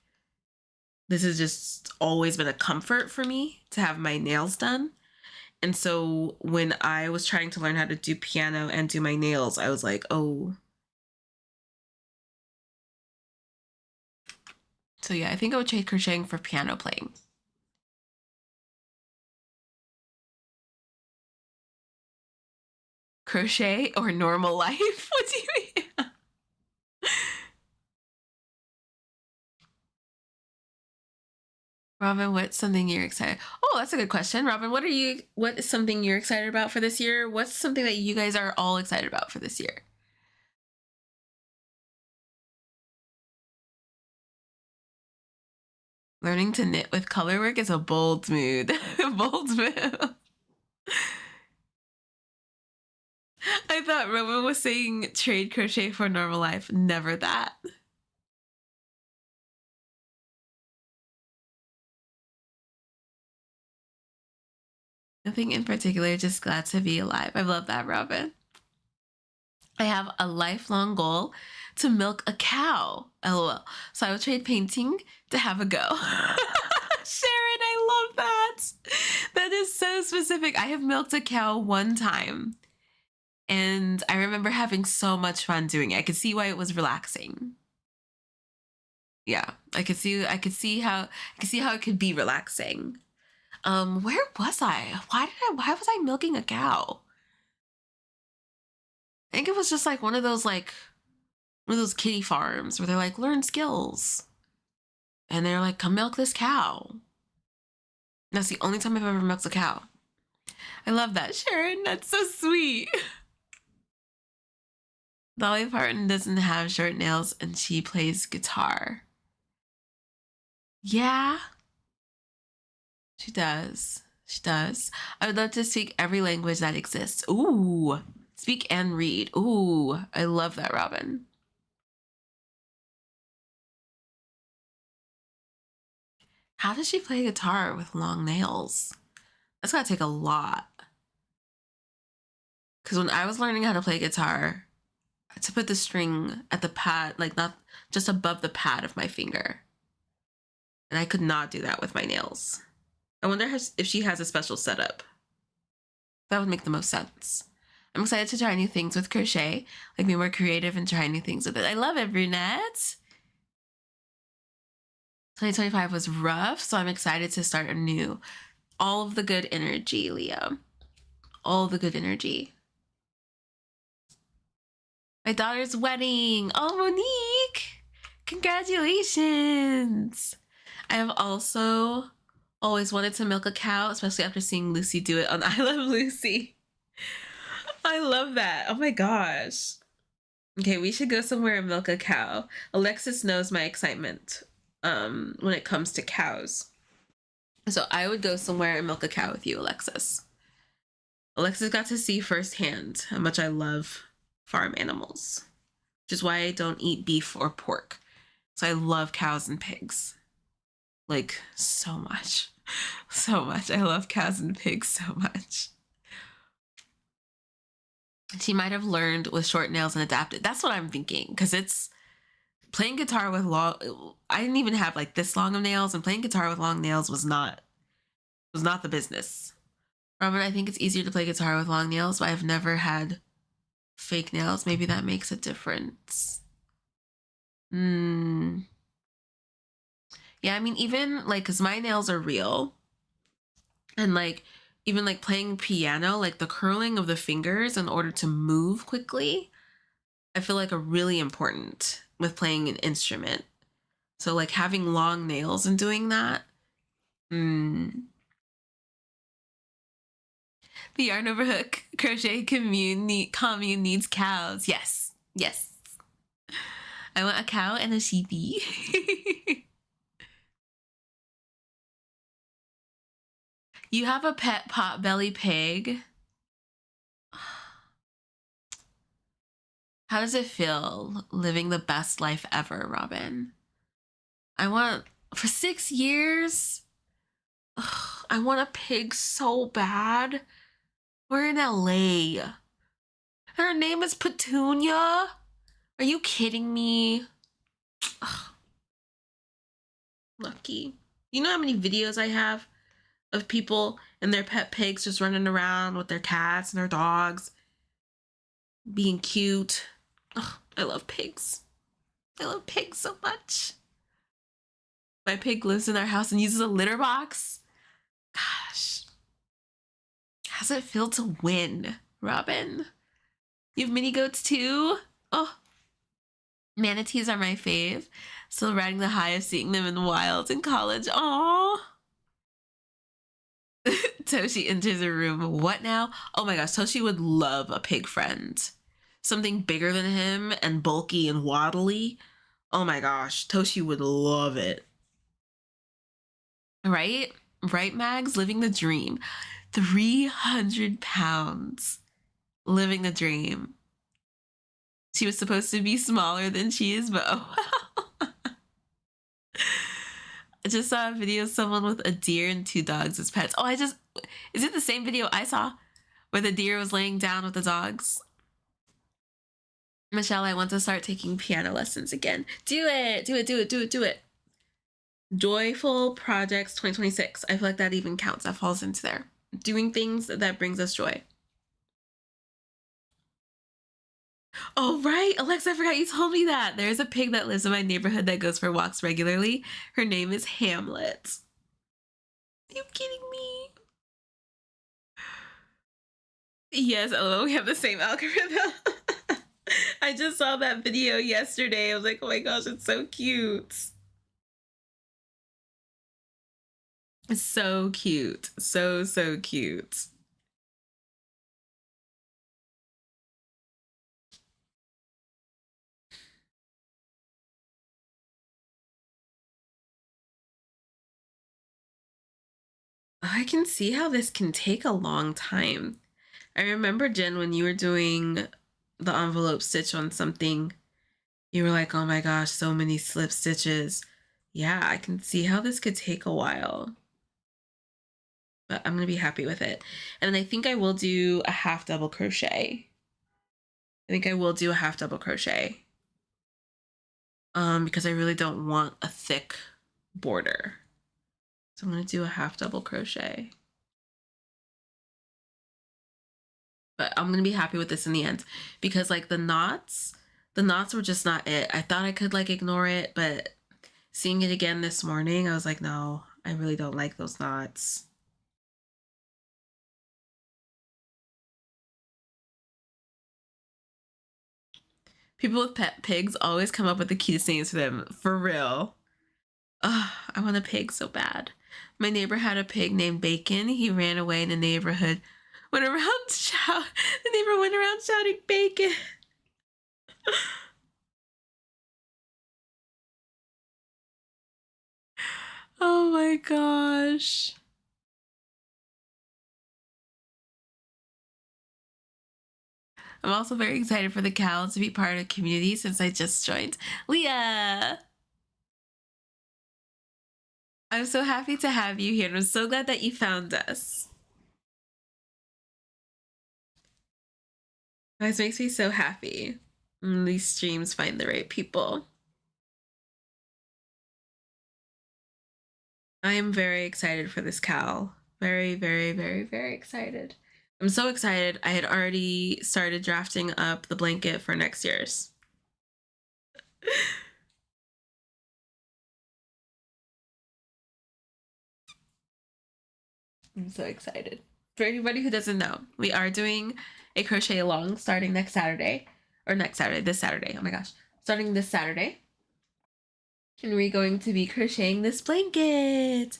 this has just always been a comfort for me to have my nails done. And so when I was trying to learn how to do piano and do my nails, I was like, oh. So yeah, I think I would trade crocheting for piano playing. Crochet or normal life? What do you mean? Robin, what's something you're excited? Oh, that's a good question. Robin, what is something you're excited about for this year? What's something that you guys are all excited about for this year? Learning to knit with color work is a bold mood. Bold move. I thought Robin was saying trade crochet for normal life. Never that. Nothing in particular, just glad to be alive. I love that, Robin. I have a lifelong goal to milk a cow. LOL. So I will trade painting to have a go. Sharon, I love that. That is so specific. I have milked a cow one time. And I remember having so much fun doing it. I could see why it was relaxing. Yeah, I could see how it could be relaxing. Where was I? Why was I milking a cow? I think it was just like one of those kitty farms where they're like, learn skills. And they're like, come milk this cow. And that's the only time I've ever milked a cow. I love that, Sharon. That's so sweet. Dolly Parton doesn't have short nails and she plays guitar. Yeah. She does. She does. I would love to speak every language that exists. Ooh. Speak and read. Ooh. I love that, Robin. How does she play guitar with long nails? That's gotta take a lot. Because when I was learning how to play guitar, I had to put the string at the pad, like not just above the pad of my finger. And I could not do that with my nails. I wonder if she has a special setup. That would make the most sense. I'm excited to try new things with crochet, like be more creative and try new things with it. I love it, Brunette. 2025 was rough, so I'm excited to start anew. All of the good energy, Leah. All the good energy. My daughter's wedding. Oh, Monique. Congratulations. I have also always wanted to milk a cow, especially after seeing Lucy do it on I Love Lucy. I love that. Oh my gosh. Okay, we should go somewhere and milk a cow. Alexis knows my excitement when it comes to cows. So I would go somewhere and milk a cow with you, Alexis. Alexis got to see firsthand how much I love farm animals, which is why I don't eat beef or pork. So I love cows and pigs. Like, so much. So much. I love cows and pigs so much. She might have learned with short nails and adapted. That's what I'm thinking. Because it's playing guitar with long... I didn't even have like this long of nails. And playing guitar with long nails was not the business. Robin, I think it's easier to play guitar with long nails, but I've never had fake nails. Maybe that makes a difference. Yeah, I mean, even like, because my nails are real. And like, even like playing piano, like the curling of the fingers in order to move quickly, I feel like are really important with playing an instrument. So like having long nails and doing that. The Yarn Over Hook crochet commune needs cows. Yes. Yes. I want a cow and a sheepy. You have a pet potbelly pig. How does it feel living the best life ever, Robin? For 6 years, I want a pig so bad. We're in LA. Her name is Petunia. Are you kidding me? Lucky. You know how many videos I have of people and their pet pigs just running around with their cats and their dogs, being cute. I love pigs. I love pigs so much. My pig lives in our house and uses a litter box. Gosh. How's it feel to win, Robin? You have mini goats too? Oh. Manatees are my fave. Still riding the high of seeing them in the wild in college. Aww. Toshi enters a room. What now? Oh my gosh, Toshi would love a pig friend. Something bigger than him and bulky and waddly. Oh my gosh, Toshi would love it. Right? Right, Mags? Living the dream. 300 pounds. Living the dream. She was supposed to be smaller than she is, but oh well. I just saw a video of someone with a deer and 2 dogs as pets. Oh, is it the same video I saw where the deer was laying down with the dogs? Michelle, I want to start taking piano lessons again. Do it. Do it, do it, do it, do it. Joyful Projects 2026. I feel like that even counts. That falls into there. Doing things that brings us joy. Oh, right. Alexa, I forgot you told me that. There's a pig that lives in my neighborhood that goes for walks regularly. Her name is Hamlet. Are you kidding me? Yes, we have the same algorithm. I just saw that video yesterday. I was like, oh my gosh, it's so cute. It's so cute. So, so cute. I can see how this can take a long time. I remember, Jen, when you were doing the envelope stitch on something, you were like, oh my gosh, so many slip stitches. Yeah, I can see how this could take a while. But I'm going to be happy with it. And I think I will do a half double crochet. Because I really don't want a thick border. So I'm going to do a half double crochet. But I'm going to be happy with this in the end because like the knots were just not it. I thought I could like ignore it, but seeing it again this morning, I was like, no, I really don't like those knots. People with pet pigs always come up with the cutest names for them. For real. Ugh, I want a pig so bad. My neighbor had a pig named Bacon. He ran away in the neighborhood. The neighbor went around shouting bacon. Oh my gosh. I'm also very excited for the cows to be part of the community since I just joined. Leah! I'm so happy to have you here and I'm so glad that you found us. This makes me so happy. These streams find the right people. I am very excited for this cowl. Very, very, very, very excited. I'm so excited. I had already started drafting up the blanket for next year's. I'm so excited. For anybody who doesn't know, we are doing a crochet along starting this Saturday. Oh my gosh. Starting this Saturday. And we're going to be crocheting this blanket.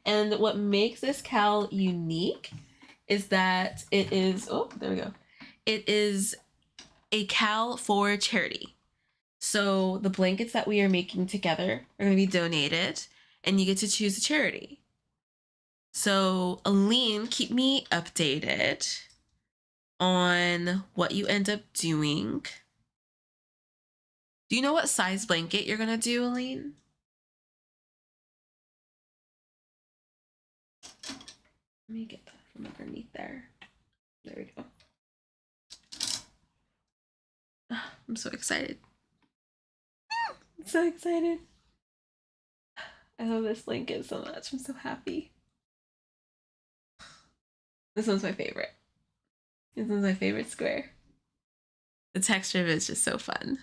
And what makes this cowl unique is that it is, oh, there we go. It is a cowl for charity. So the blankets that we are making together are going to be donated and you get to choose a charity. So Aline, keep me updated on what you end up doing. Do you know what size blanket you're going to do, Aline? Let me get that from underneath there. There we go. I'm so excited. I'm so excited. I love this blanket so much. I'm so happy. This one's my favorite. This one's my favorite square. The texture of it is just so fun.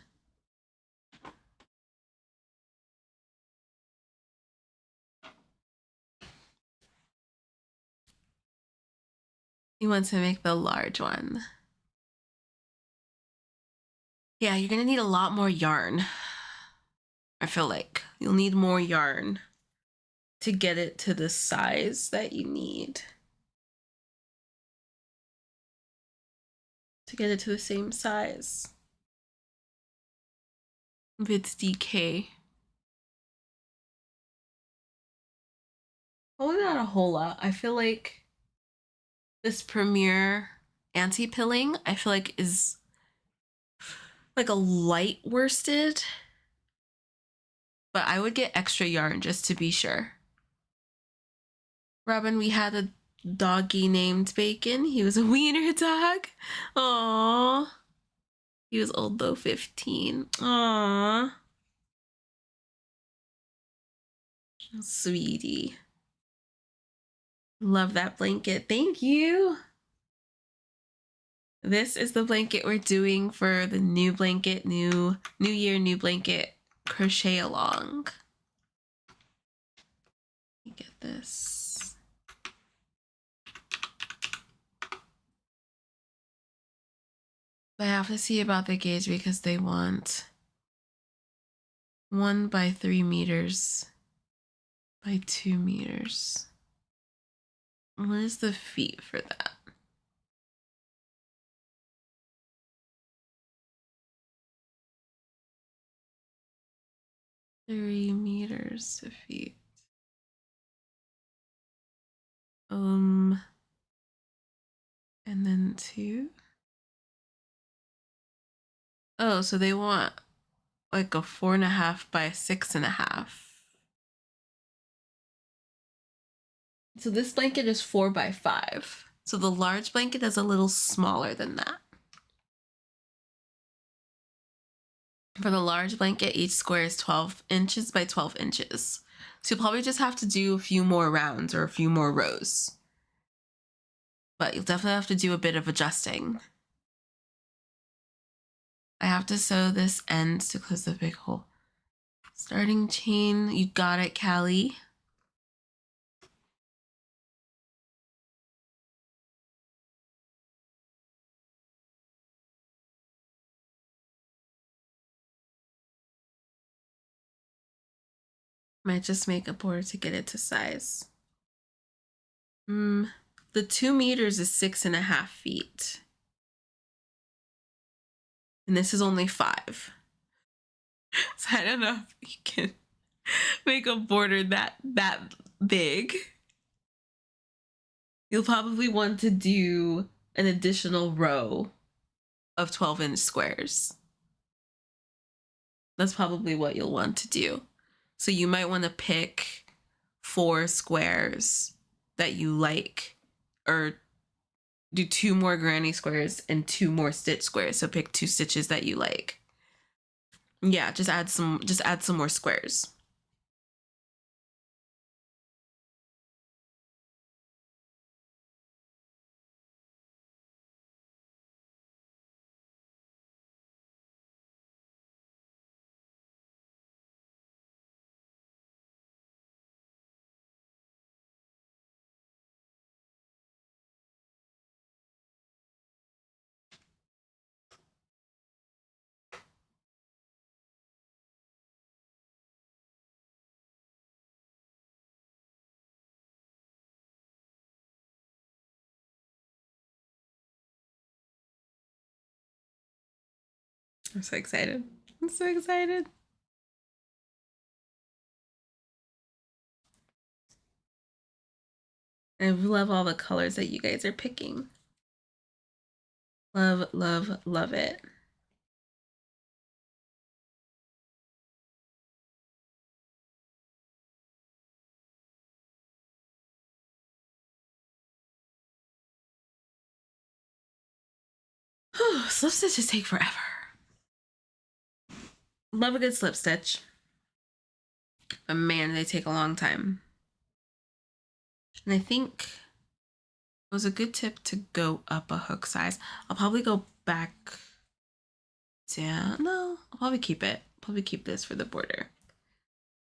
You want to make the large one. Yeah, you're gonna need a lot more yarn. I feel like you'll need more yarn to get it to the size that you need. to get it to the same size. It's DK. Probably not a whole lot. I feel like this Premier anti-pilling, I feel like is like a light worsted, but I would get extra yarn just to be sure. Robin, we had a doggy named Bacon. He was a wiener dog. Aww. He was old though, 15. Aww. Sweetie. Love that blanket. Thank you. This is the blanket we're doing for the new blanket, new year, new blanket crochet along. Let me get this. I have to see about the gauge because they want 1 by 3 meters by 2 meters. What is the feet for that? 3 meters of feet. And then 2. Oh, so they want like a 4.5 by 6.5. So this blanket is 4 by 5. So the large blanket is a little smaller than that. For the large blanket, each square is 12 inches by 12 inches. So you'll probably just have to do a few more rounds or a few more rows. But you'll definitely have to do a bit of adjusting. I have to sew this end to close the big hole. Starting chain, you got it, Callie. Might just make a border to get it to size. The 2 meters is 6.5 feet. And this is only 5. So I don't know if you can make a border that big. You'll probably want to do an additional row of 12-inch squares. That's probably what you'll want to do. So you might want to pick 4 squares that you like, or do 2 more granny squares and 2 more stitch squares. So pick 2 stitches that you like. Yeah, just add some more squares. I'm so excited. I'm so excited. I love all the colors that you guys are picking. Love, love, love it. Slip stitches take forever. Love a good slip stitch. But man, they take a long time. And I think it was a good tip to go up a hook size. I'll probably go back down. No, I'll probably keep it. Probably keep this for the border.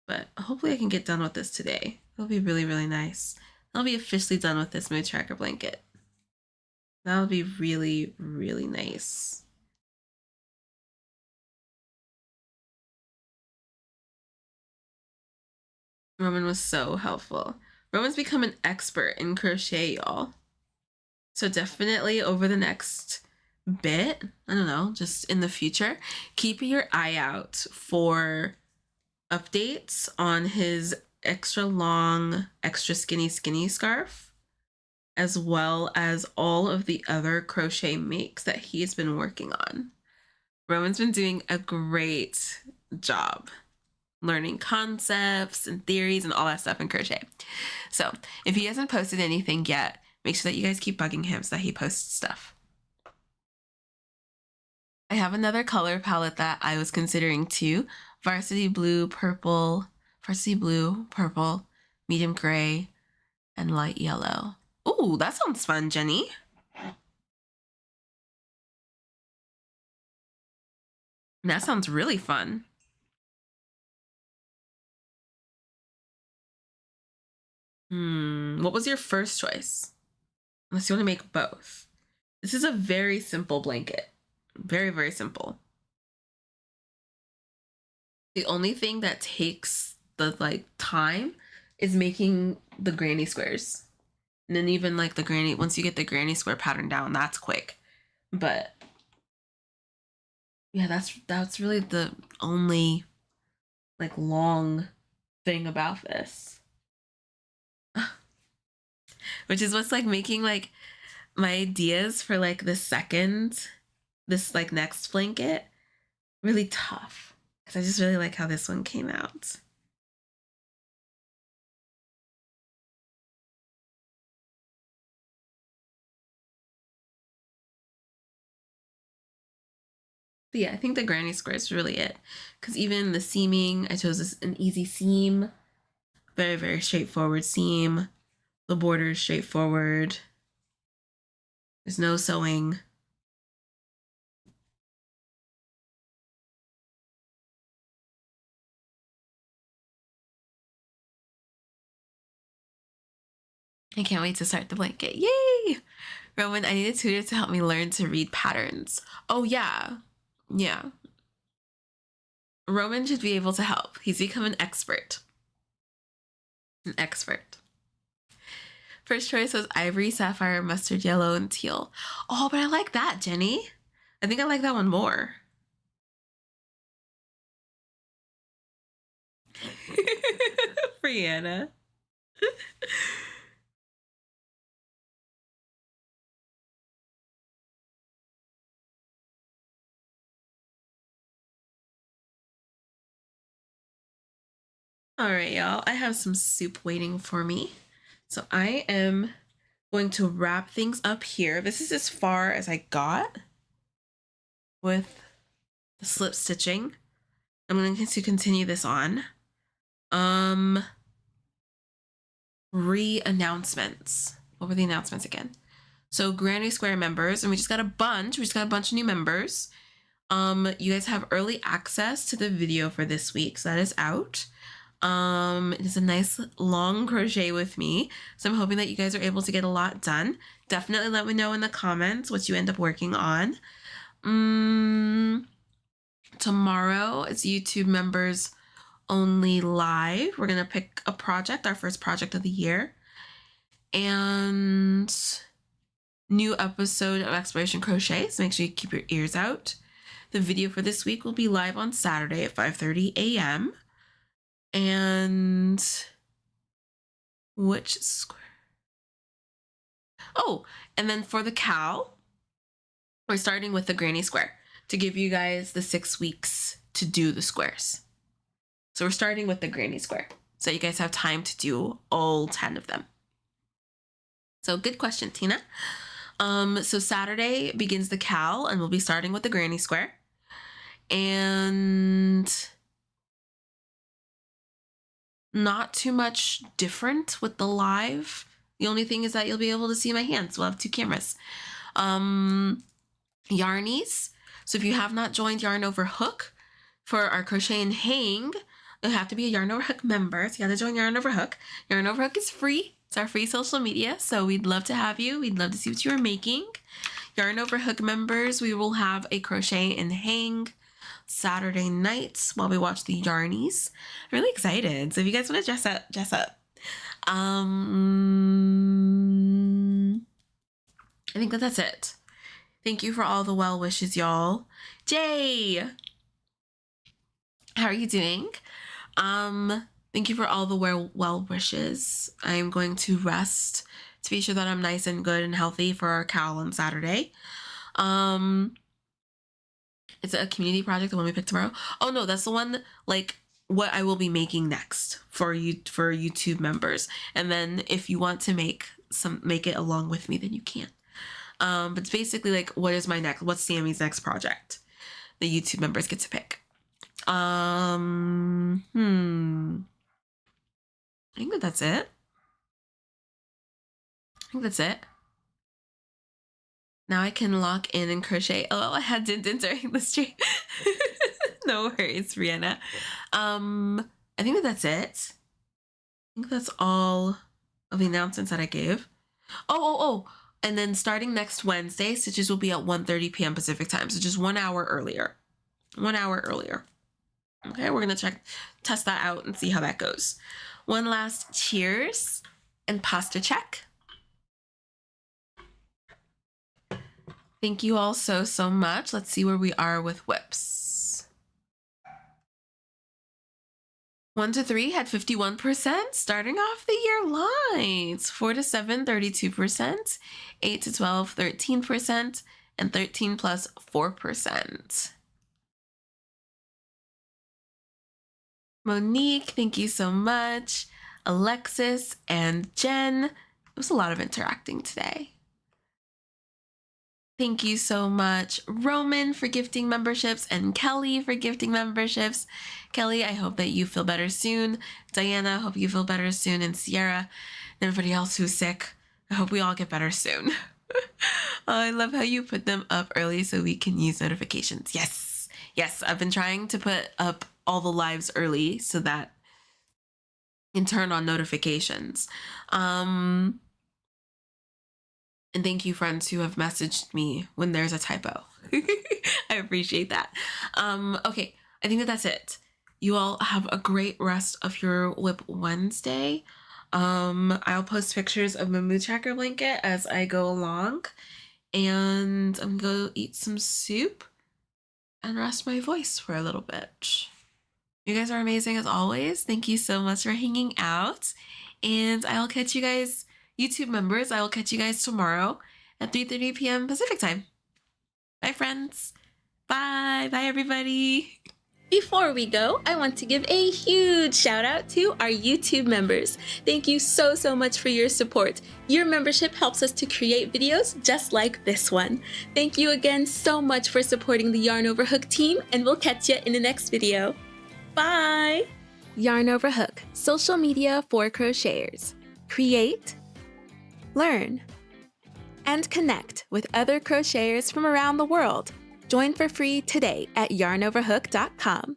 But hopefully I can get done with this today. It'll be really, really nice. I'll be officially done with this mood tracker blanket. That'll be really, really nice. Roman was so helpful. Roman's become an expert in crochet, y'all. So definitely over the next bit, I don't know, just in the future, keep your eye out for updates on his extra long, extra skinny scarf, as well as all of the other crochet makes that he's been working on. Roman's been doing a great job learning concepts and theories and all that stuff in crochet. So if he hasn't posted anything yet, make sure that you guys keep bugging him so that he posts stuff. I have another color palette that I was considering too. Varsity blue, purple, medium gray, and light yellow. Ooh, that sounds fun, Jenny. That sounds really fun. What was your first choice? Unless you want to make both. This is a very simple blanket. Very, very simple. The only thing that takes the time is making the granny squares. And then even like the granny, once you get the granny square pattern down, that's quick. But yeah, that's really the only like long thing about this. Which is what's like making like my ideas for like this like next blanket really tough. Because I just really like how this one came out. But yeah, I think the granny square is really it. Because even the seaming, I chose an easy seam. Very, very straightforward seam. The border is straightforward. There's no sewing. I can't wait to start the blanket. Yay! Roman, I need a tutor to help me learn to read patterns. Oh, yeah. Yeah. Roman should be able to help. He's become an expert. An expert. First choice was ivory, sapphire, mustard yellow, and teal. Oh, but I like that, Jenny. I think I like that one more. Brianna. All right, y'all. I have some soup waiting for me. So I am going to wrap things up here. This is as far as I got with the slip stitching. I'm going to continue this on. Re-announcements. What were the announcements again? So Granny Square members, and we just got a bunch. We just got a bunch of new members. You guys have early access to the video for this week, so that is out. It is a nice long crochet with me, so I'm hoping that you guys are able to get a lot done. Definitely let me know in the comments what you end up working on. Tomorrow it's YouTube members only live. We're gonna pick a project, our first project of the year, and new episode of Exploration Crochet, so make sure you keep your ears out. The video for this week will be live on Saturday at 5:30 a.m. And which square? Oh, and then for the cow, we're starting with the granny square to give you guys the 6 weeks to do the squares. So we're starting with the granny square, so you guys have time to do all 10 of them. So good question, Tina. So Saturday begins the cow, and we'll be starting with the granny square. And not too much different with the live. The only thing is that you'll be able to see my hands. We'll have 2 cameras. Yarnies. So if you have not joined Yarn Over Hook for our crochet and hang, you'll have to be a Yarn Over Hook member. So you gotta join Yarn Over Hook. Yarn Over Hook is free. It's our free social media. So we'd love to have you. We'd love to see what you are making. Yarn Over Hook members, we will have a crochet and hang Saturday nights while we watch the Yarnies. I'm really excited. So if you guys want to dress up. I think that's it. Thank you for all the well wishes, y'all. Jay, how are you doing? Thank you for all the well wishes. I am going to rest to be sure that I'm nice and good and healthy for our cowl on Saturday. It's a community project, the one we picked tomorrow. Oh no, that's the one like what I will be making next for you for YouTube members. And then if you want to make it along with me, then you can. But it's basically like what's Sammy's next project? The YouTube members get to pick. I think that's it. Now I can lock in and crochet. Oh, I had Din during the stream. No worries, Brianna. I think that's it. I think that's all of the announcements that I gave. Oh. And then starting next Wednesday, stitches will be at 1:30 p.m. Pacific time. So just 1 hour earlier. 1 hour earlier. Okay, we're going to test that out and see how that goes. One last cheers and posture check. Thank you all so much. Let's see where we are with whips. 1 to 3 had 51%, starting off the year light. 4 to 7, 32%. 8 to 12, 13%. And 13 plus 4%. Monique, thank you so much. Alexis and Jen. It was a lot of interacting today. Thank you so much, Roman, for gifting memberships, and Kelly for gifting memberships. Kelly, I hope that you feel better soon. Diana, I hope you feel better soon. And Sierra, and everybody else who's sick, I hope we all get better soon. I love how you put them up early so we can use notifications. Yes, I've been trying to put up all the lives early so that I can turn on notifications. And thank you, friends who have messaged me when there's a typo. I appreciate that. Okay, I think that's it. You all have a great rest of your Whip Wednesday. I'll post pictures of my mood tracker blanket as I go along. And I'm going to eat some soup and rest my voice for a little bit. You guys are amazing as always. Thank you so much for hanging out. And I'll catch you guys, YouTube members, I will catch you guys tomorrow at 3:30 p.m. Pacific time. Bye, friends. Bye, everybody. Before we go, I want to give a huge shout out to our YouTube members. Thank you so much for your support. Your membership helps us to create videos just like this one. Thank you again so much for supporting the Yarn Over Hook team, and we'll catch you in the next video. Bye! Yarn Over Hook, social media for crocheters. Create, learn, and connect with other crocheters from around the world. Join for free today at yarnoverhook.com.